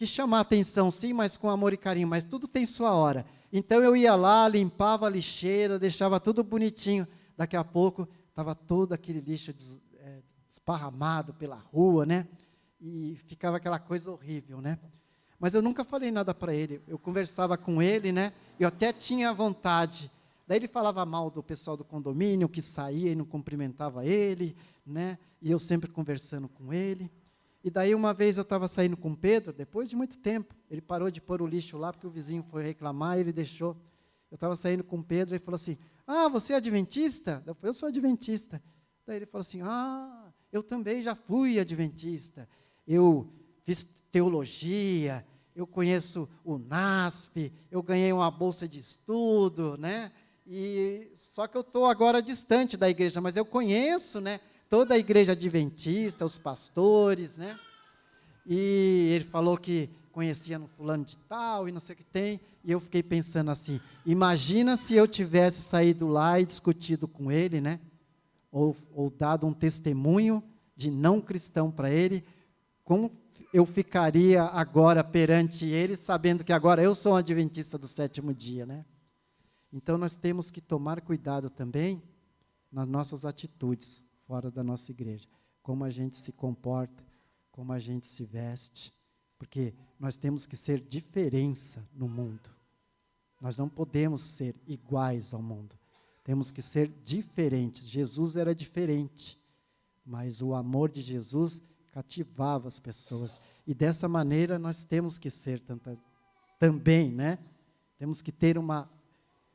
chamar atenção, sim, mas com amor e carinho, mas tudo tem sua hora. Então eu ia lá, limpava a lixeira, deixava tudo bonitinho. Daqui a pouco estava todo aquele lixo esparramado pela rua, né? E ficava aquela coisa horrível, né? Mas eu nunca falei nada para ele. Eu conversava com ele, né? Eu até tinha vontade. Daí ele falava mal do pessoal do condomínio, que saía e não cumprimentava ele, né? E eu sempre conversando com ele. E daí uma vez eu estava saindo com o Pedro, depois de muito tempo, ele parou de pôr o lixo lá, porque o vizinho foi reclamar, e ele deixou. Eu estava saindo com o Pedro, e ele falou assim, você é adventista? Eu falei, eu sou adventista. Daí ele falou assim, eu também já fui adventista. Eu fiz teologia, eu conheço o NASP, eu ganhei uma bolsa de estudo, né? Só que eu estou agora distante da igreja, mas eu conheço, né, toda a igreja adventista, os pastores, né? E ele falou que conhecia no fulano de tal e não sei o que tem, e eu fiquei pensando assim, imagina se eu tivesse saído lá e discutido com ele, né? Ou dado um testemunho de não cristão para ele, como eu ficaria agora perante ele, sabendo que agora eu sou um adventista do sétimo dia, né? Então, nós temos que tomar cuidado também nas nossas atitudes fora da nossa igreja. Como a gente se comporta, como a gente se veste, porque nós temos que ser diferença no mundo. Nós não podemos ser iguais ao mundo. Temos que ser diferentes. Jesus era diferente, mas o amor de Jesus cativava as pessoas. E dessa maneira nós temos que ser também, né? Temos que ter uma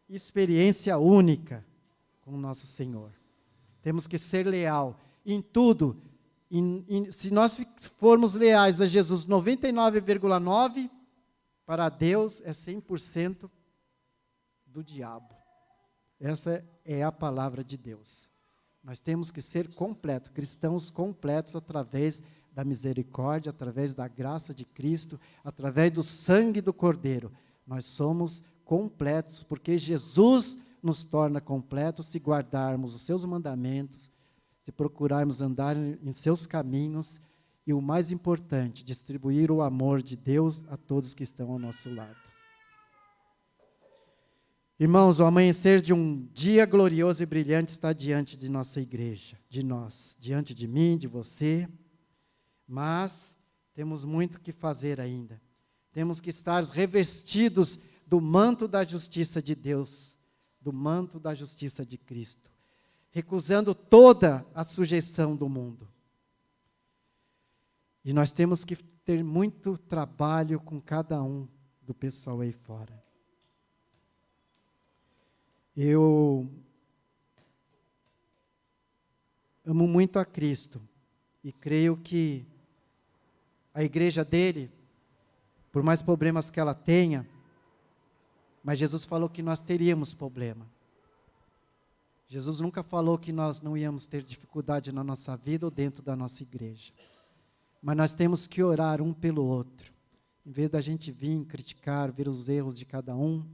experiência única com o nosso Senhor. Temos que ser leal em tudo. Se nós formos leais a Jesus 99,9%, para Deus é 100% do diabo. Essa é a palavra de Deus. Nós temos que ser completos, cristãos completos através da misericórdia, através da graça de Cristo, através do sangue do Cordeiro. Nós somos completos, porque Jesus nos torna completos se guardarmos os seus mandamentos, se procurarmos andar em seus caminhos e, o mais importante, distribuir o amor de Deus a todos que estão ao nosso lado. Irmãos, o amanhecer de um dia glorioso e brilhante está diante de nossa igreja, de nós, diante de mim, de você, mas temos muito que fazer ainda. Temos que estar revestidos do manto da justiça de Deus, do manto da justiça de Cristo, recusando toda a sujeição do mundo. E nós temos que ter muito trabalho com cada um do pessoal aí fora. Eu amo muito a Cristo e creio que a igreja dele, por mais problemas que ela tenha, mas Jesus falou que nós teríamos problema. Jesus nunca falou que nós não íamos ter dificuldade na nossa vida ou dentro da nossa igreja. Mas nós temos que orar um pelo outro. Em vez da gente vir criticar, ver os erros de cada um,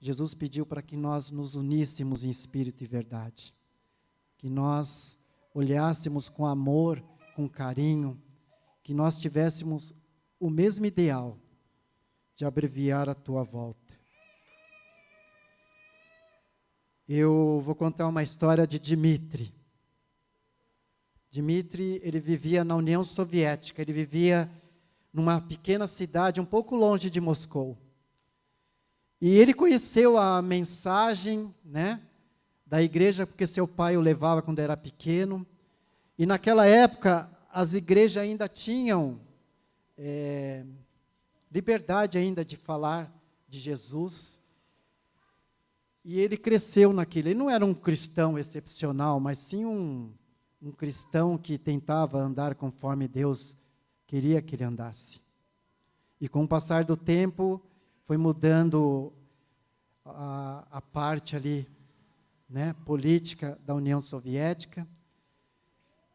Jesus pediu para que nós nos uníssemos em espírito e verdade. Que nós olhássemos com amor, com carinho, que nós tivéssemos o mesmo ideal de abreviar a tua volta. Eu vou contar uma história de Dmitri. Dmitri, ele vivia na União Soviética, ele vivia numa pequena cidade um pouco longe de Moscou. E ele conheceu a mensagem, né, da igreja, porque seu pai o levava quando era pequeno. E naquela época, as igrejas ainda tinham liberdade ainda de falar de Jesus. E ele cresceu naquilo. Ele não era um cristão excepcional, mas sim um cristão que tentava andar conforme Deus queria que ele andasse. E com o passar do tempo, foi mudando a parte ali, né, política da União Soviética.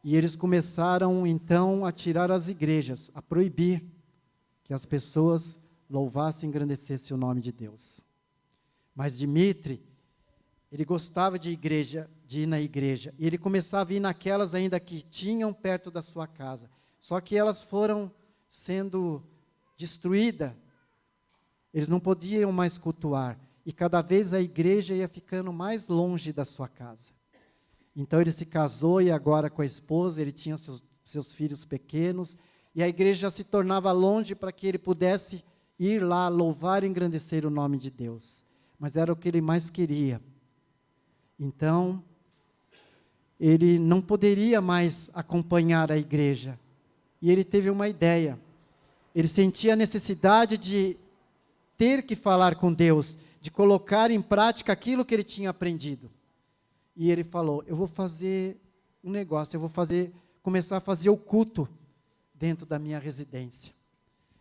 E eles começaram, então, a tirar as igrejas, a proibir que as pessoas louvassem e engrandecessem o nome de Deus. Mas Dmitri, ele gostava de ir na igreja. E ele começava a ir naquelas ainda que tinham perto da sua casa. Só que elas foram sendo destruídas. Eles não podiam mais cultuar. E cada vez a igreja ia ficando mais longe da sua casa. Então ele se casou e agora com a esposa, ele tinha seus filhos pequenos. E a igreja se tornava longe para que ele pudesse ir lá louvar e engrandecer o nome de Deus. Mas era o que ele mais queria. Então, ele não poderia mais acompanhar a igreja. E ele teve uma ideia. Ele sentia a necessidade de ter que falar com Deus, de colocar em prática aquilo que ele tinha aprendido. E ele falou, eu vou fazer um negócio, começar a fazer o culto dentro da minha residência.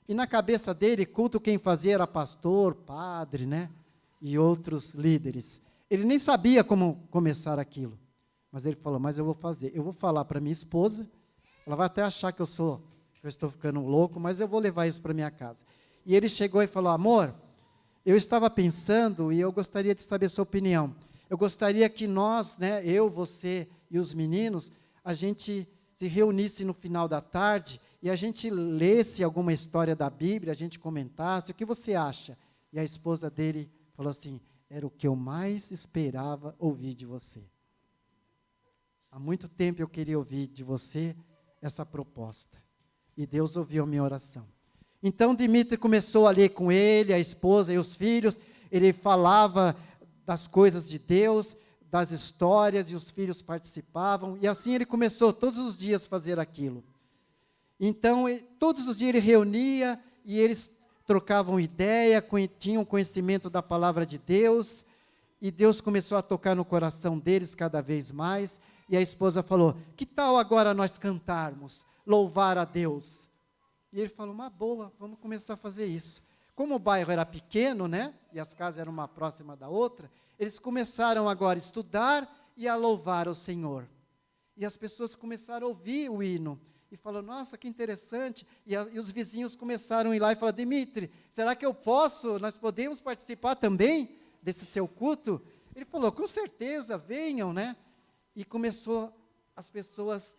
E na cabeça dele, culto quem fazia era pastor, padre, né? E outros líderes. Ele nem sabia como começar aquilo. Mas ele falou, mas eu vou fazer. Eu vou falar para minha esposa, ela vai até achar que eu estou ficando louco, mas eu vou levar isso para minha casa. E ele chegou e falou, amor, eu estava pensando e eu gostaria de saber a sua opinião. Eu gostaria que nós, né, eu, você e os meninos, a gente se reunisse no final da tarde e a gente lesse alguma história da Bíblia, a gente comentasse, o que você acha? E a esposa dele falou assim, era o que eu mais esperava ouvir de você. Há muito tempo eu queria ouvir de você essa proposta. E Deus ouviu a minha oração. Então Dmitri começou a ler com ele, a esposa e os filhos, ele falava das coisas de Deus, das histórias, e os filhos participavam, e assim ele começou todos os dias a fazer aquilo. Então, todos os dias ele reunia, e eles trocavam ideia, tinham conhecimento da palavra de Deus, e Deus começou a tocar no coração deles cada vez mais, e a esposa falou, que tal agora nós cantarmos, louvar a Deus? E ele falou, uma boa, vamos começar a fazer isso. Como o bairro era pequeno, né, e as casas eram uma próxima da outra, eles começaram agora a estudar e a louvar o Senhor. E as pessoas começaram a ouvir o hino, e falaram, nossa, que interessante, e os vizinhos começaram a ir lá e falaram, Dmitri, será que nós podemos participar também desse seu culto? Ele falou, com certeza, venham, né? E começou as pessoas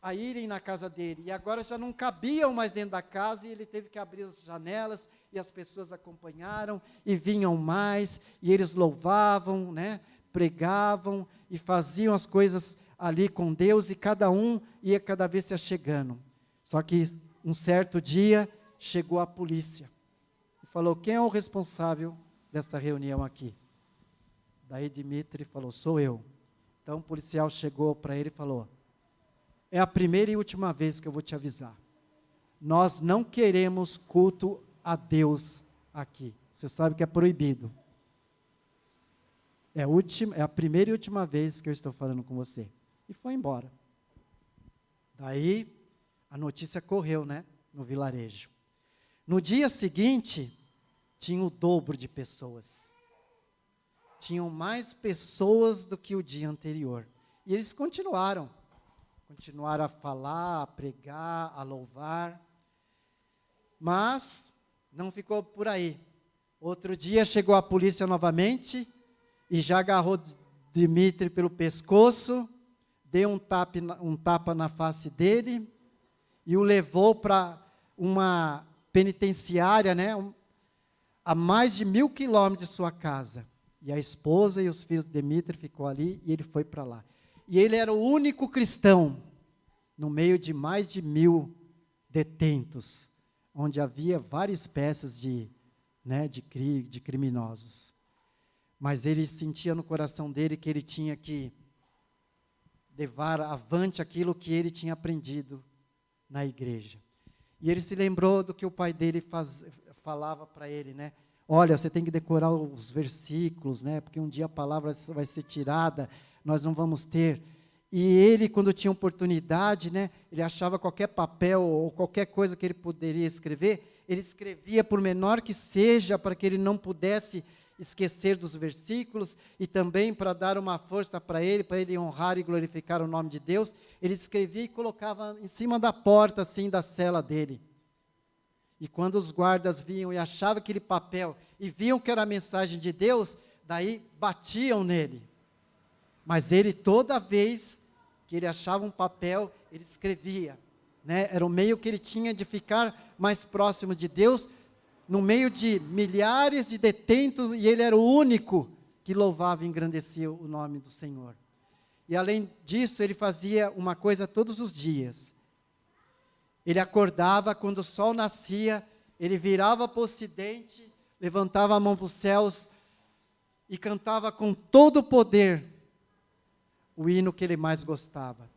a irem na casa dele, e agora já não cabiam mais dentro da casa, e ele teve que abrir as janelas, e as pessoas acompanharam, e vinham mais, e eles louvavam, né, pregavam, e faziam as coisas ali com Deus, e cada um ia cada vez se achegando. Só que um certo dia, chegou a polícia, e falou, quem é o responsável dessa reunião aqui? Daí Dmitri falou, sou eu. Então o policial chegou para ele e falou, é a primeira e última vez que eu vou te avisar. Nós não queremos culto a Deus aqui. Você sabe que é proibido. É a primeira e última vez que eu estou falando com você. E foi embora. Daí, a notícia correu, né, no vilarejo. No dia seguinte, tinha o dobro de pessoas. Tinham mais pessoas do que o dia anterior. E eles continuaram a falar, a pregar, a louvar, mas não ficou por aí. Outro dia chegou a polícia novamente, e já agarrou Dmitri pelo pescoço, deu um tapa na face dele, e o levou para uma penitenciária, né, a mais de 1.000 quilômetros de sua casa. E a esposa e os filhos de Dmitri ficou ali, e ele foi para lá. E ele era o único cristão, no meio de mais de 1.000 detentos, onde havia várias espécies de criminosos. Mas ele sentia no coração dele que ele tinha que levar avante aquilo que ele tinha aprendido na igreja. E ele se lembrou do que o pai dele falava para ele, né? Olha, você tem que decorar os versículos, né? Porque um dia a palavra vai ser tirada, nós não vamos ter. E ele, quando tinha oportunidade, né, ele achava qualquer papel ou qualquer coisa que ele poderia escrever, ele escrevia, por menor que seja, para que ele não pudesse esquecer dos versículos, e também para dar uma força para ele honrar e glorificar o nome de Deus, ele escrevia e colocava em cima da porta, assim, da cela dele. E quando os guardas viam e achavam aquele papel, e viam que era a mensagem de Deus, daí batiam nele. Mas ele, toda vez que ele achava um papel, ele escrevia, né? Era o meio que ele tinha de ficar mais próximo de Deus, no meio de milhares de detentos, e ele era o único que louvava e engrandecia o nome do Senhor. E além disso, ele fazia uma coisa todos os dias. Ele acordava, quando o sol nascia, ele virava para o ocidente, levantava a mão para os céus e cantava com todo o poder o hino que ele mais gostava.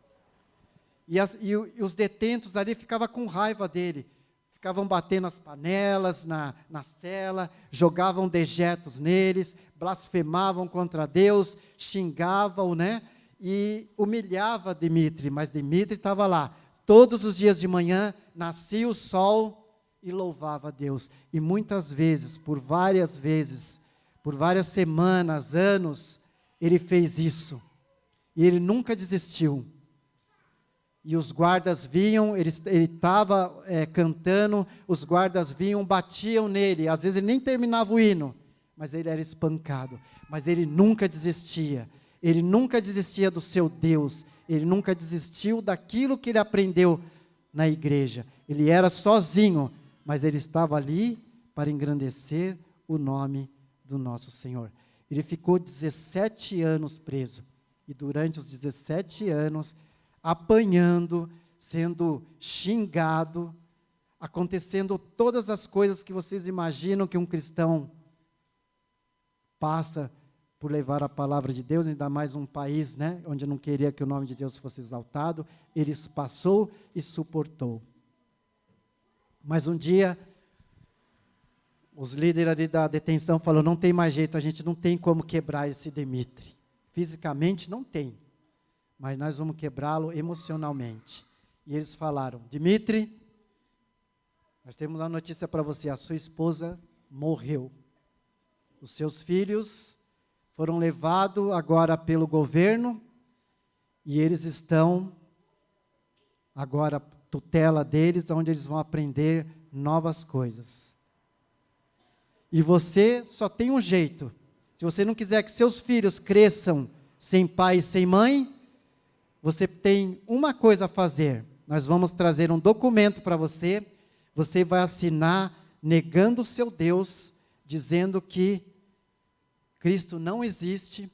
E os detentos ali ficavam com raiva dele, ficavam batendo as panelas na cela, jogavam dejetos neles, blasfemavam contra Deus, xingavam, né? E humilhava Dmitri, mas Dmitri estava lá. Todos os dias de manhã, nascia o sol e louvava a Deus. E muitas vezes, por várias semanas, anos, ele fez isso. E ele nunca desistiu. E os guardas vinham, ele estava cantando, os guardas vinham, batiam nele. Às vezes ele nem terminava o hino, mas ele era espancado. Mas ele nunca desistia. Ele nunca desistia do seu Deus. Ele nunca desistiu daquilo que ele aprendeu na igreja. Ele era sozinho, mas ele estava ali para engrandecer o nome do nosso Senhor. Ele ficou 17 anos preso. E durante os 17 anos, apanhando, sendo xingado, acontecendo todas as coisas que vocês imaginam que um cristão passa por levar a palavra de Deus, ainda mais um país, né, onde não queria que o nome de Deus fosse exaltado, ele passou e suportou. Mas um dia, os líderes ali da detenção falaram, não tem mais jeito, a gente não tem como quebrar esse Dmitri. Fisicamente não tem, mas nós vamos quebrá-lo emocionalmente. E eles falaram, Dmitri, nós temos uma notícia para você, a sua esposa morreu. Os seus filhos foram levados agora pelo governo, e eles estão, agora, tutela deles, onde eles vão aprender novas coisas. E você só tem um jeito, se você não quiser que seus filhos cresçam sem pai e sem mãe, você tem uma coisa a fazer, nós vamos trazer um documento para você, você vai assinar negando o seu Deus, dizendo que Cristo não existe,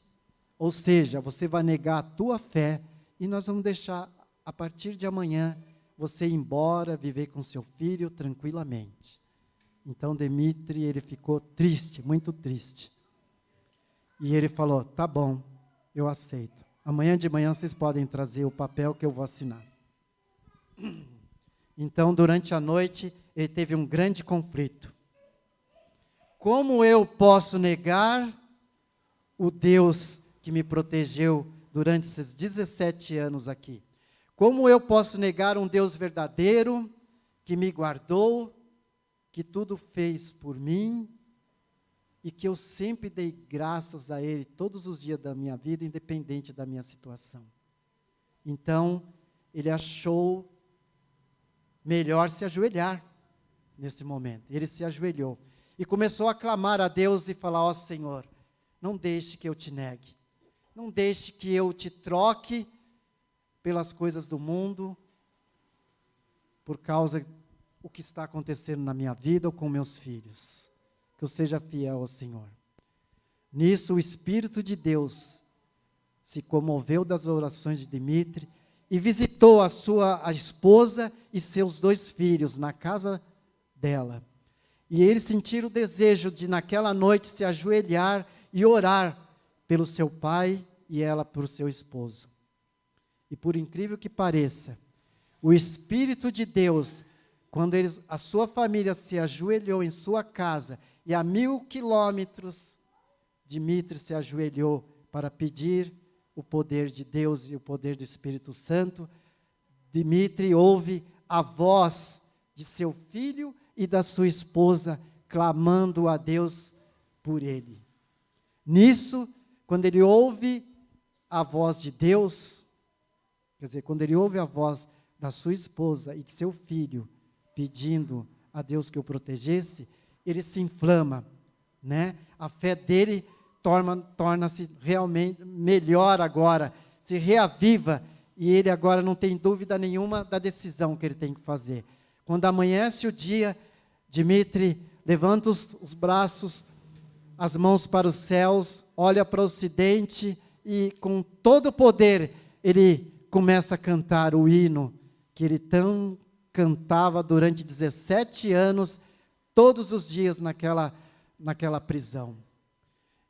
ou seja, você vai negar a tua fé, e nós vamos deixar, a partir de amanhã, você ir embora, viver com seu filho tranquilamente. Então, Dmitri, ele ficou triste, muito triste. E ele falou, tá bom, eu aceito. Amanhã de manhã vocês podem trazer o papel que eu vou assinar. Então, durante a noite, ele teve um grande conflito. Como eu posso negar o Deus que me protegeu durante esses 17 anos aqui? Como eu posso negar um Deus verdadeiro, que me guardou, que tudo fez por mim, e que eu sempre dei graças a Ele todos os dias da minha vida, independente da minha situação? Então, ele achou melhor se ajoelhar nesse momento. Ele se ajoelhou e começou a clamar a Deus e falar, ó Senhor, não deixe que eu te negue, não deixe que eu te troque pelas coisas do mundo, por causa do que está acontecendo na minha vida ou com meus filhos. Que eu seja fiel ao Senhor. Nisso o Espírito de Deus se comoveu das orações de Dmitri e visitou a esposa e seus 2 filhos na casa dela. E eles sentiram o desejo de naquela noite se ajoelhar e orar pelo seu pai e ela por seu esposo. E por incrível que pareça, o Espírito de Deus, quando a sua família se ajoelhou em sua casa E a 1000 quilômetros, Dmitry se ajoelhou para pedir o poder de Deus e o poder do Espírito Santo. Dmitry ouve a voz de seu filho e da sua esposa, clamando a Deus por ele. Nisso, quando ele ouve a voz de Deus, quer dizer, quando ele ouve a voz da sua esposa e de seu filho, pedindo a Deus que o protegesse, ele se inflama, né? A fé dele torna-se realmente melhor agora, se reaviva, e ele agora não tem dúvida nenhuma da decisão que ele tem que fazer. Quando amanhece o dia, Dmitry levanta os braços, as mãos para os céus, olha para o ocidente e com todo o poder ele começa a cantar o hino que ele tão cantava durante 17 anos, todos os dias naquela prisão.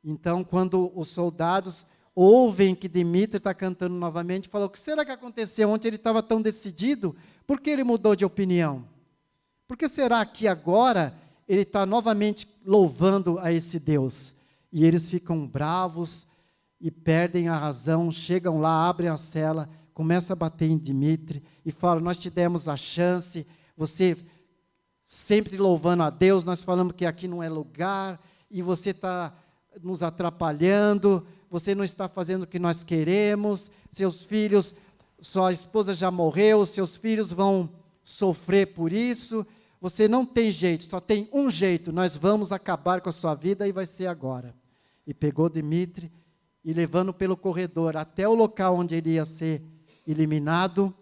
Então, quando os soldados ouvem que Dmitry está cantando novamente, falam: o que será que aconteceu? Ontem ele estava tão decidido, por que ele mudou de opinião? Por que será que agora ele está novamente louvando a esse Deus? E eles ficam bravos e perdem a razão, chegam lá, abrem a cela, começam a bater em Dmitry e falam: nós te demos a chance, você sempre louvando a Deus, nós falamos que aqui não é lugar, e você está nos atrapalhando, você não está fazendo o que nós queremos, seus filhos, sua esposa já morreu, seus filhos vão sofrer por isso, você não tem jeito, só tem um jeito, nós vamos acabar com a sua vida e vai ser agora. E pegou Dmitry e levando pelo corredor até o local onde ele ia ser eliminado.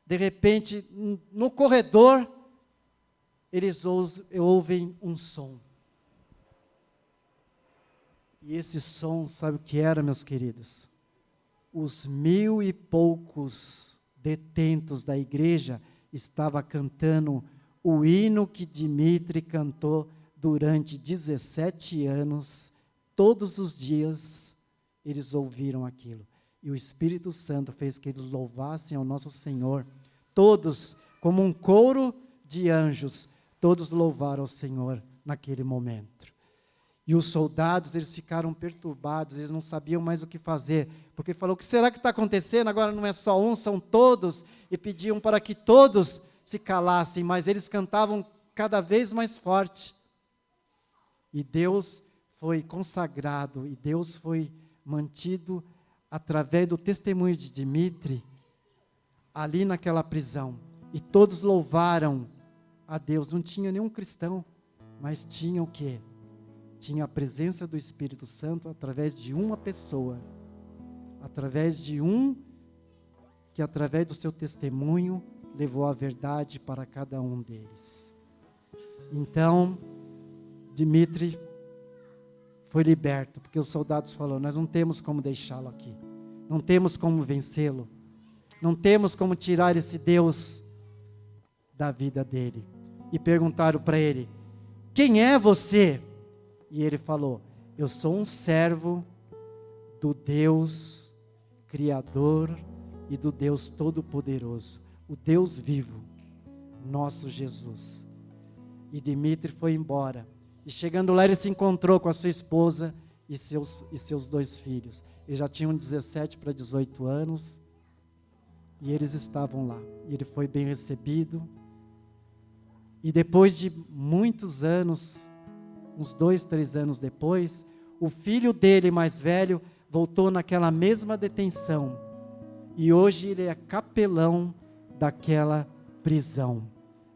De repente, no corredor, eles ouvem um som. E esse som, sabe o que era, meus queridos? Os 1000 e poucos detentos da igreja estavam cantando o hino que Dmitry cantou durante 17 anos, todos os dias, eles ouviram aquilo. E o Espírito Santo fez que eles louvassem ao nosso Senhor. Todos, como um coro de anjos, todos louvaram ao Senhor naquele momento. E os soldados, eles ficaram perturbados, eles não sabiam mais o que fazer, porque falou: o que será que está acontecendo? Agora não é só um, são todos, e pediam para que todos se calassem, mas eles cantavam cada vez mais forte. E Deus foi consagrado, e Deus foi mantido através do testemunho de Dmitry, ali naquela prisão. E todos louvaram a Deus. Não tinha nenhum cristão, mas tinha o quê? Tinha a presença do Espírito Santo através de uma pessoa, através de um que, através do seu testemunho, levou a verdade para cada um deles. Então, Dmitry foi liberto, porque os soldados falaram: nós não temos como deixá-lo aqui, não temos como vencê-lo, não temos como tirar esse Deus da vida dele. E perguntaram para ele: quem é você? E ele falou: eu sou um servo do Deus Criador e do Deus Todo-Poderoso, o Deus vivo, nosso Jesus. E Dmitry foi embora. E chegando lá, ele se encontrou com a sua esposa e seus 2 filhos. Eles já tinham 17 para 18 anos. E eles estavam lá. E ele foi bem recebido. E depois de muitos anos, uns 2, 3 anos depois, o filho dele mais velho voltou naquela mesma detenção. E hoje ele é capelão daquela prisão,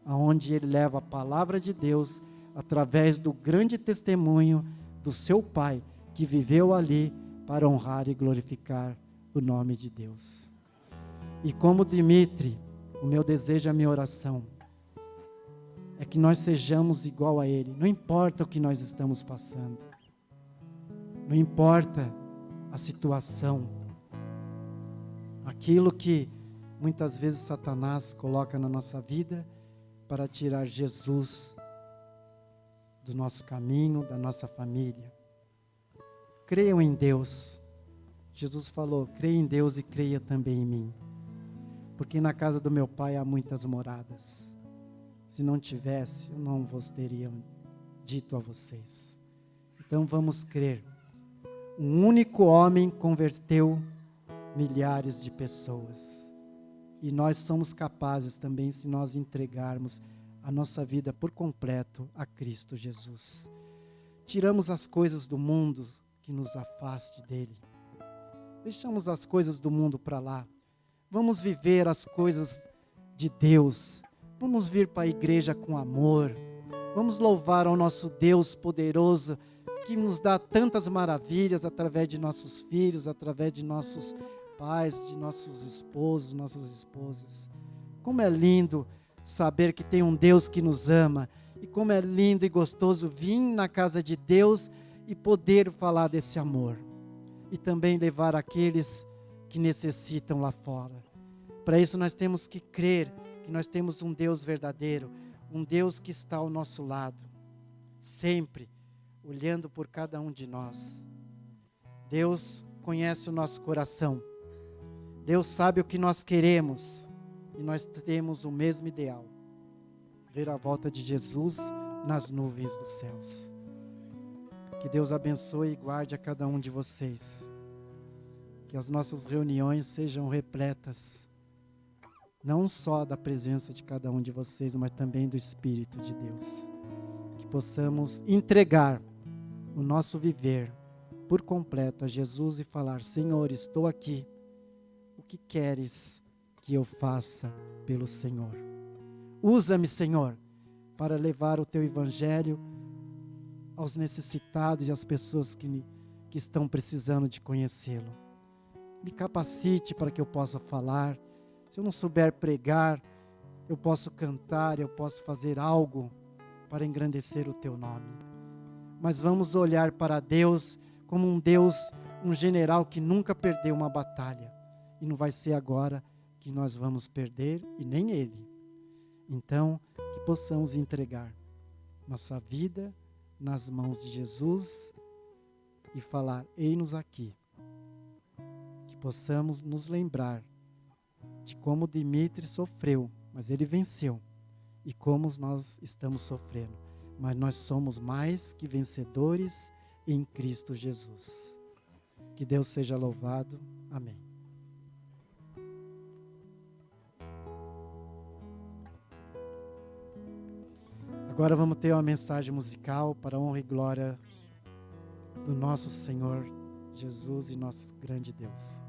onde ele leva a palavra de Deus através do grande testemunho do seu pai, que viveu ali para honrar e glorificar o nome de Deus. E como Dmitry, o meu desejo, a minha oração, é que nós sejamos igual a ele. Não importa o que nós estamos passando, não importa a situação, aquilo que muitas vezes Satanás coloca na nossa vida para tirar Jesus do nosso caminho, da nossa família. Creiam em Deus. Jesus falou: creia em Deus e creia também em mim, porque na casa do meu pai há muitas moradas. Se não tivesse, eu não vos teria dito a vocês. Então vamos crer. Um único homem converteu milhares de pessoas. E nós somos capazes também, se nós entregarmos a nossa vida por completo a Cristo Jesus. Tiramos as coisas do mundo que nos afaste dele. Deixamos as coisas do mundo para lá. Vamos viver as coisas de Deus. Vamos vir para a igreja com amor. Vamos louvar ao nosso Deus poderoso, que nos dá tantas maravilhas através de nossos filhos, através de nossos pais, de nossos esposos, nossas esposas. Como é lindo saber que tem um Deus que nos ama. E como é lindo e gostoso vir na casa de Deus e poder falar desse amor. E também levar aqueles que necessitam lá fora. Para isso nós temos que crer que nós temos um Deus verdadeiro, um Deus que está ao nosso lado, sempre olhando por cada um de nós. Deus conhece o nosso coração. Deus sabe o que nós queremos e nós temos o mesmo ideal: ver a volta de Jesus nas nuvens dos céus. Que Deus abençoe e guarde a cada um de vocês. Que as nossas reuniões sejam repletas, não só da presença de cada um de vocês, mas também do Espírito de Deus. Que possamos entregar o nosso viver por completo a Jesus e falar: Senhor, estou aqui. O que queres que eu faça pelo Senhor? Usa-me, Senhor, para levar o teu evangelho aos necessitados e às pessoas que estão precisando de conhecê-lo. Me capacite para que eu possa falar. Se eu não souber pregar, eu posso cantar, eu posso fazer algo para engrandecer o teu nome. Mas vamos olhar para Deus como um Deus, um general que nunca perdeu uma batalha. E não vai ser agora que nós vamos perder, e nem Ele. Então, que possamos entregar nossa vida nas mãos de Jesus e falar: eis-nos aqui. Que possamos nos lembrar de como Dimitri sofreu, mas ele venceu, e como nós estamos sofrendo. Mas nós somos mais que vencedores em Cristo Jesus. Que Deus seja louvado. Amém. Agora vamos ter uma mensagem musical para a honra e glória do nosso Senhor Jesus e nosso grande Deus.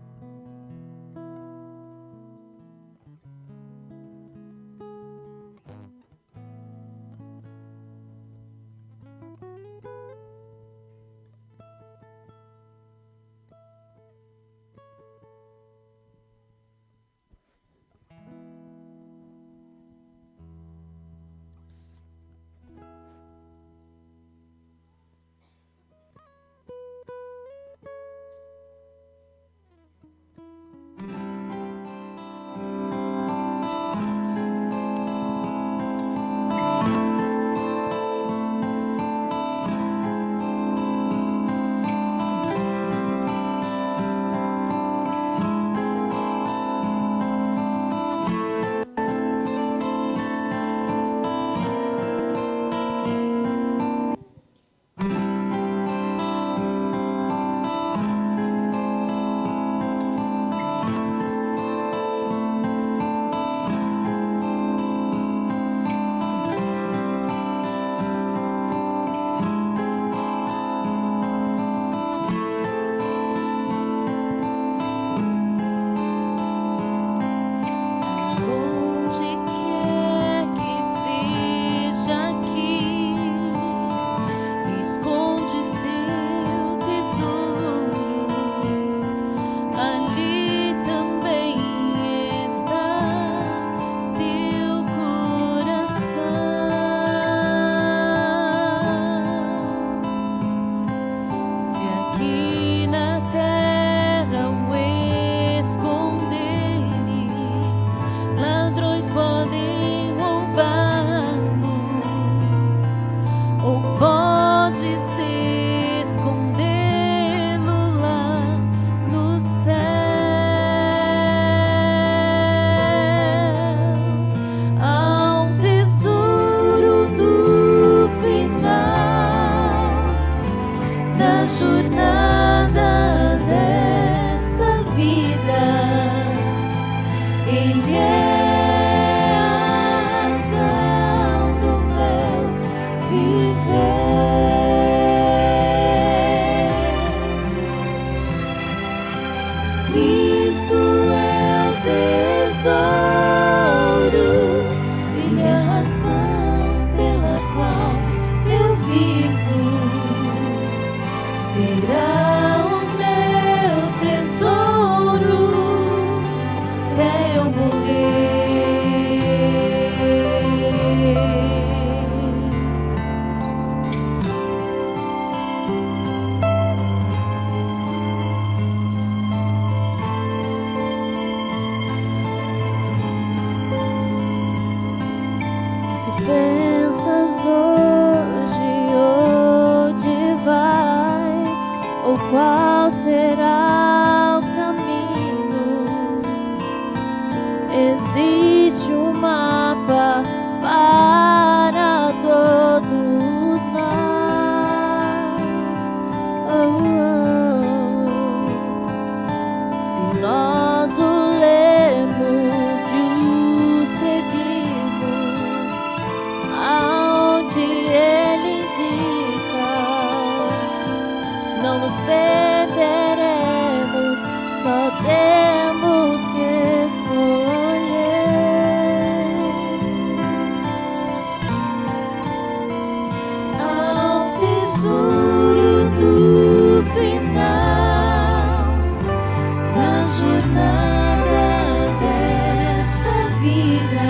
qual será o caminho. Existe um mapa para todos nós. Se nós o lemos e o seguimos aonde ele indica, não nos perderemos, só temos que escolher. Ao tesouro do final da jornada dessa vida,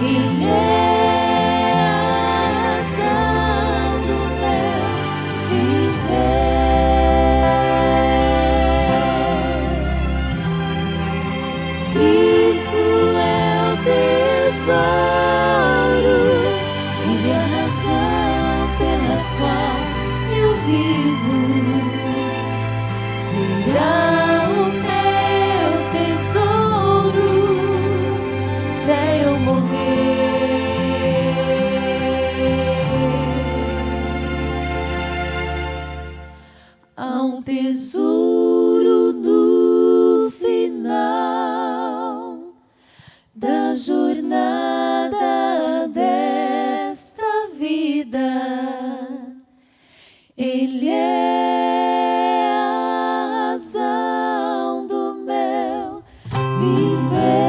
Ele é a razão do meu viver. Cristo é o tesouro, Ele é a razão pela qual eu vivo. Será o meu tesouro até eu morrer. Há um tesouro no final da jornada dessa vida. Ele é a razão do meu viver.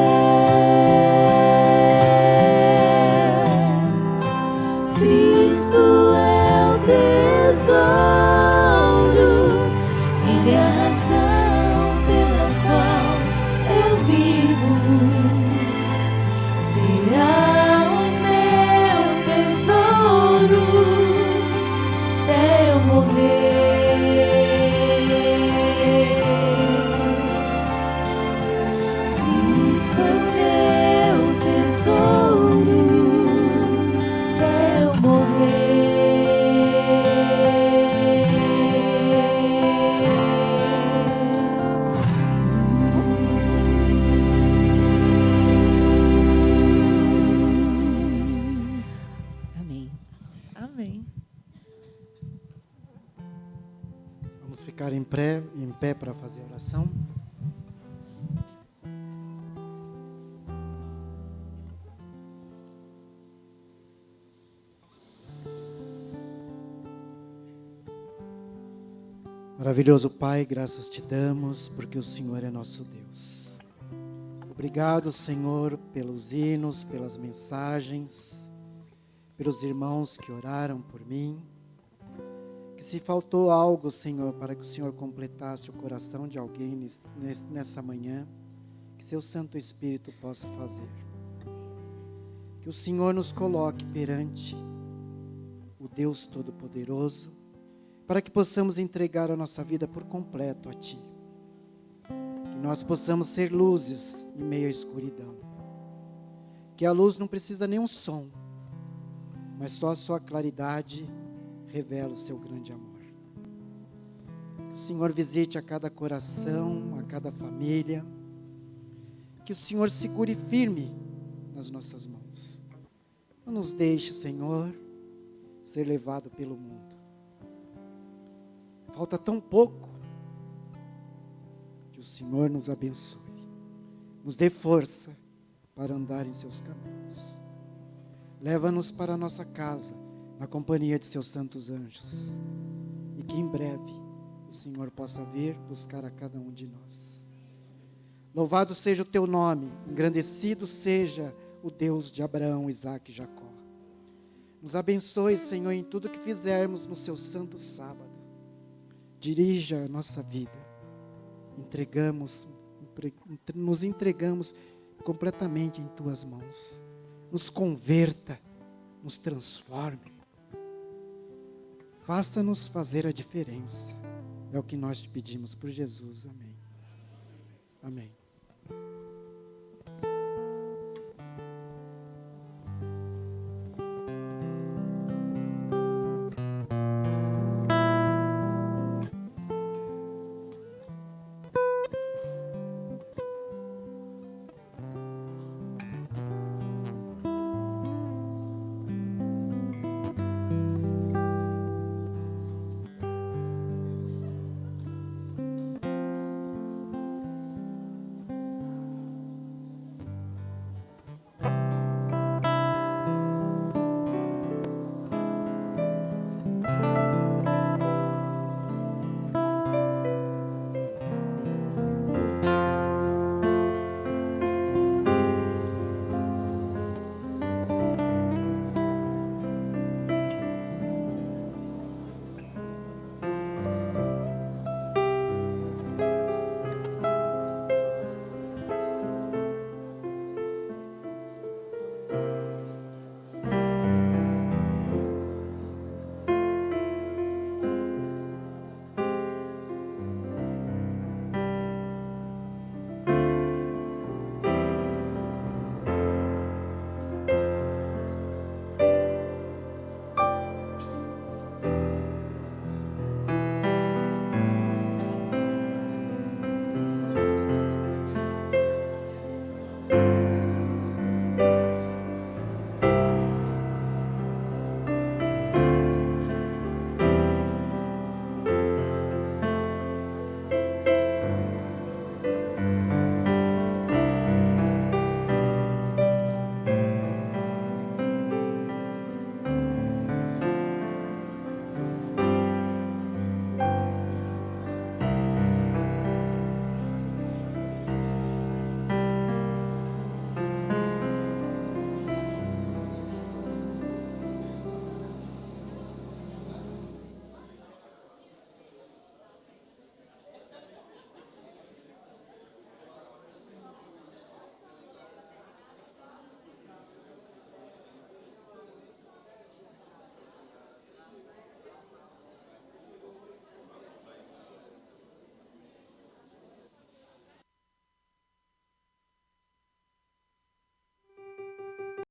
Cristo é o tesouro, Ele é a razão pela qual eu vivo. Será o meu tesouro até eu morrer. Cristo é o meu tesouro até eu morrer. Amém. Amém. Vamos ficar em pé para fazer a oração. Maravilhoso Pai, graças te damos, porque o Senhor é nosso Deus. Obrigado, Senhor, pelos hinos, pelas mensagens, pelos irmãos que oraram por mim. Que se faltou algo, Senhor, para que o Senhor completasse o coração de alguém nessa manhã, que seu Santo Espírito possa fazer. Que o Senhor nos coloque perante o Deus Todo-Poderoso, para que possamos entregar a nossa vida por completo a Ti. Que nós possamos ser luzes em meio à escuridão. Que a luz não precisa nem um som, mas só a sua claridade revela o seu grande amor. Que o Senhor visite a cada coração, a cada família. Que o Senhor segure firme nas nossas mãos. Não nos deixe, Senhor, ser levado pelo mundo. Falta tão pouco. Que o Senhor nos abençoe. Nos dê força para andar em seus caminhos. Leva-nos para a nossa casa, na companhia de seus santos anjos. E que em breve o Senhor possa vir buscar a cada um de nós. Louvado seja o teu nome, engrandecido seja o Deus de Abraão, Isaque e Jacó. Nos abençoe, Senhor, em tudo que fizermos no seu santo sábado. Dirija a nossa vida. Nos entregamos completamente em tuas mãos. Nos converta, nos transforme. Faça-nos fazer a diferença. É o que nós te pedimos por Jesus. Amém. Amém.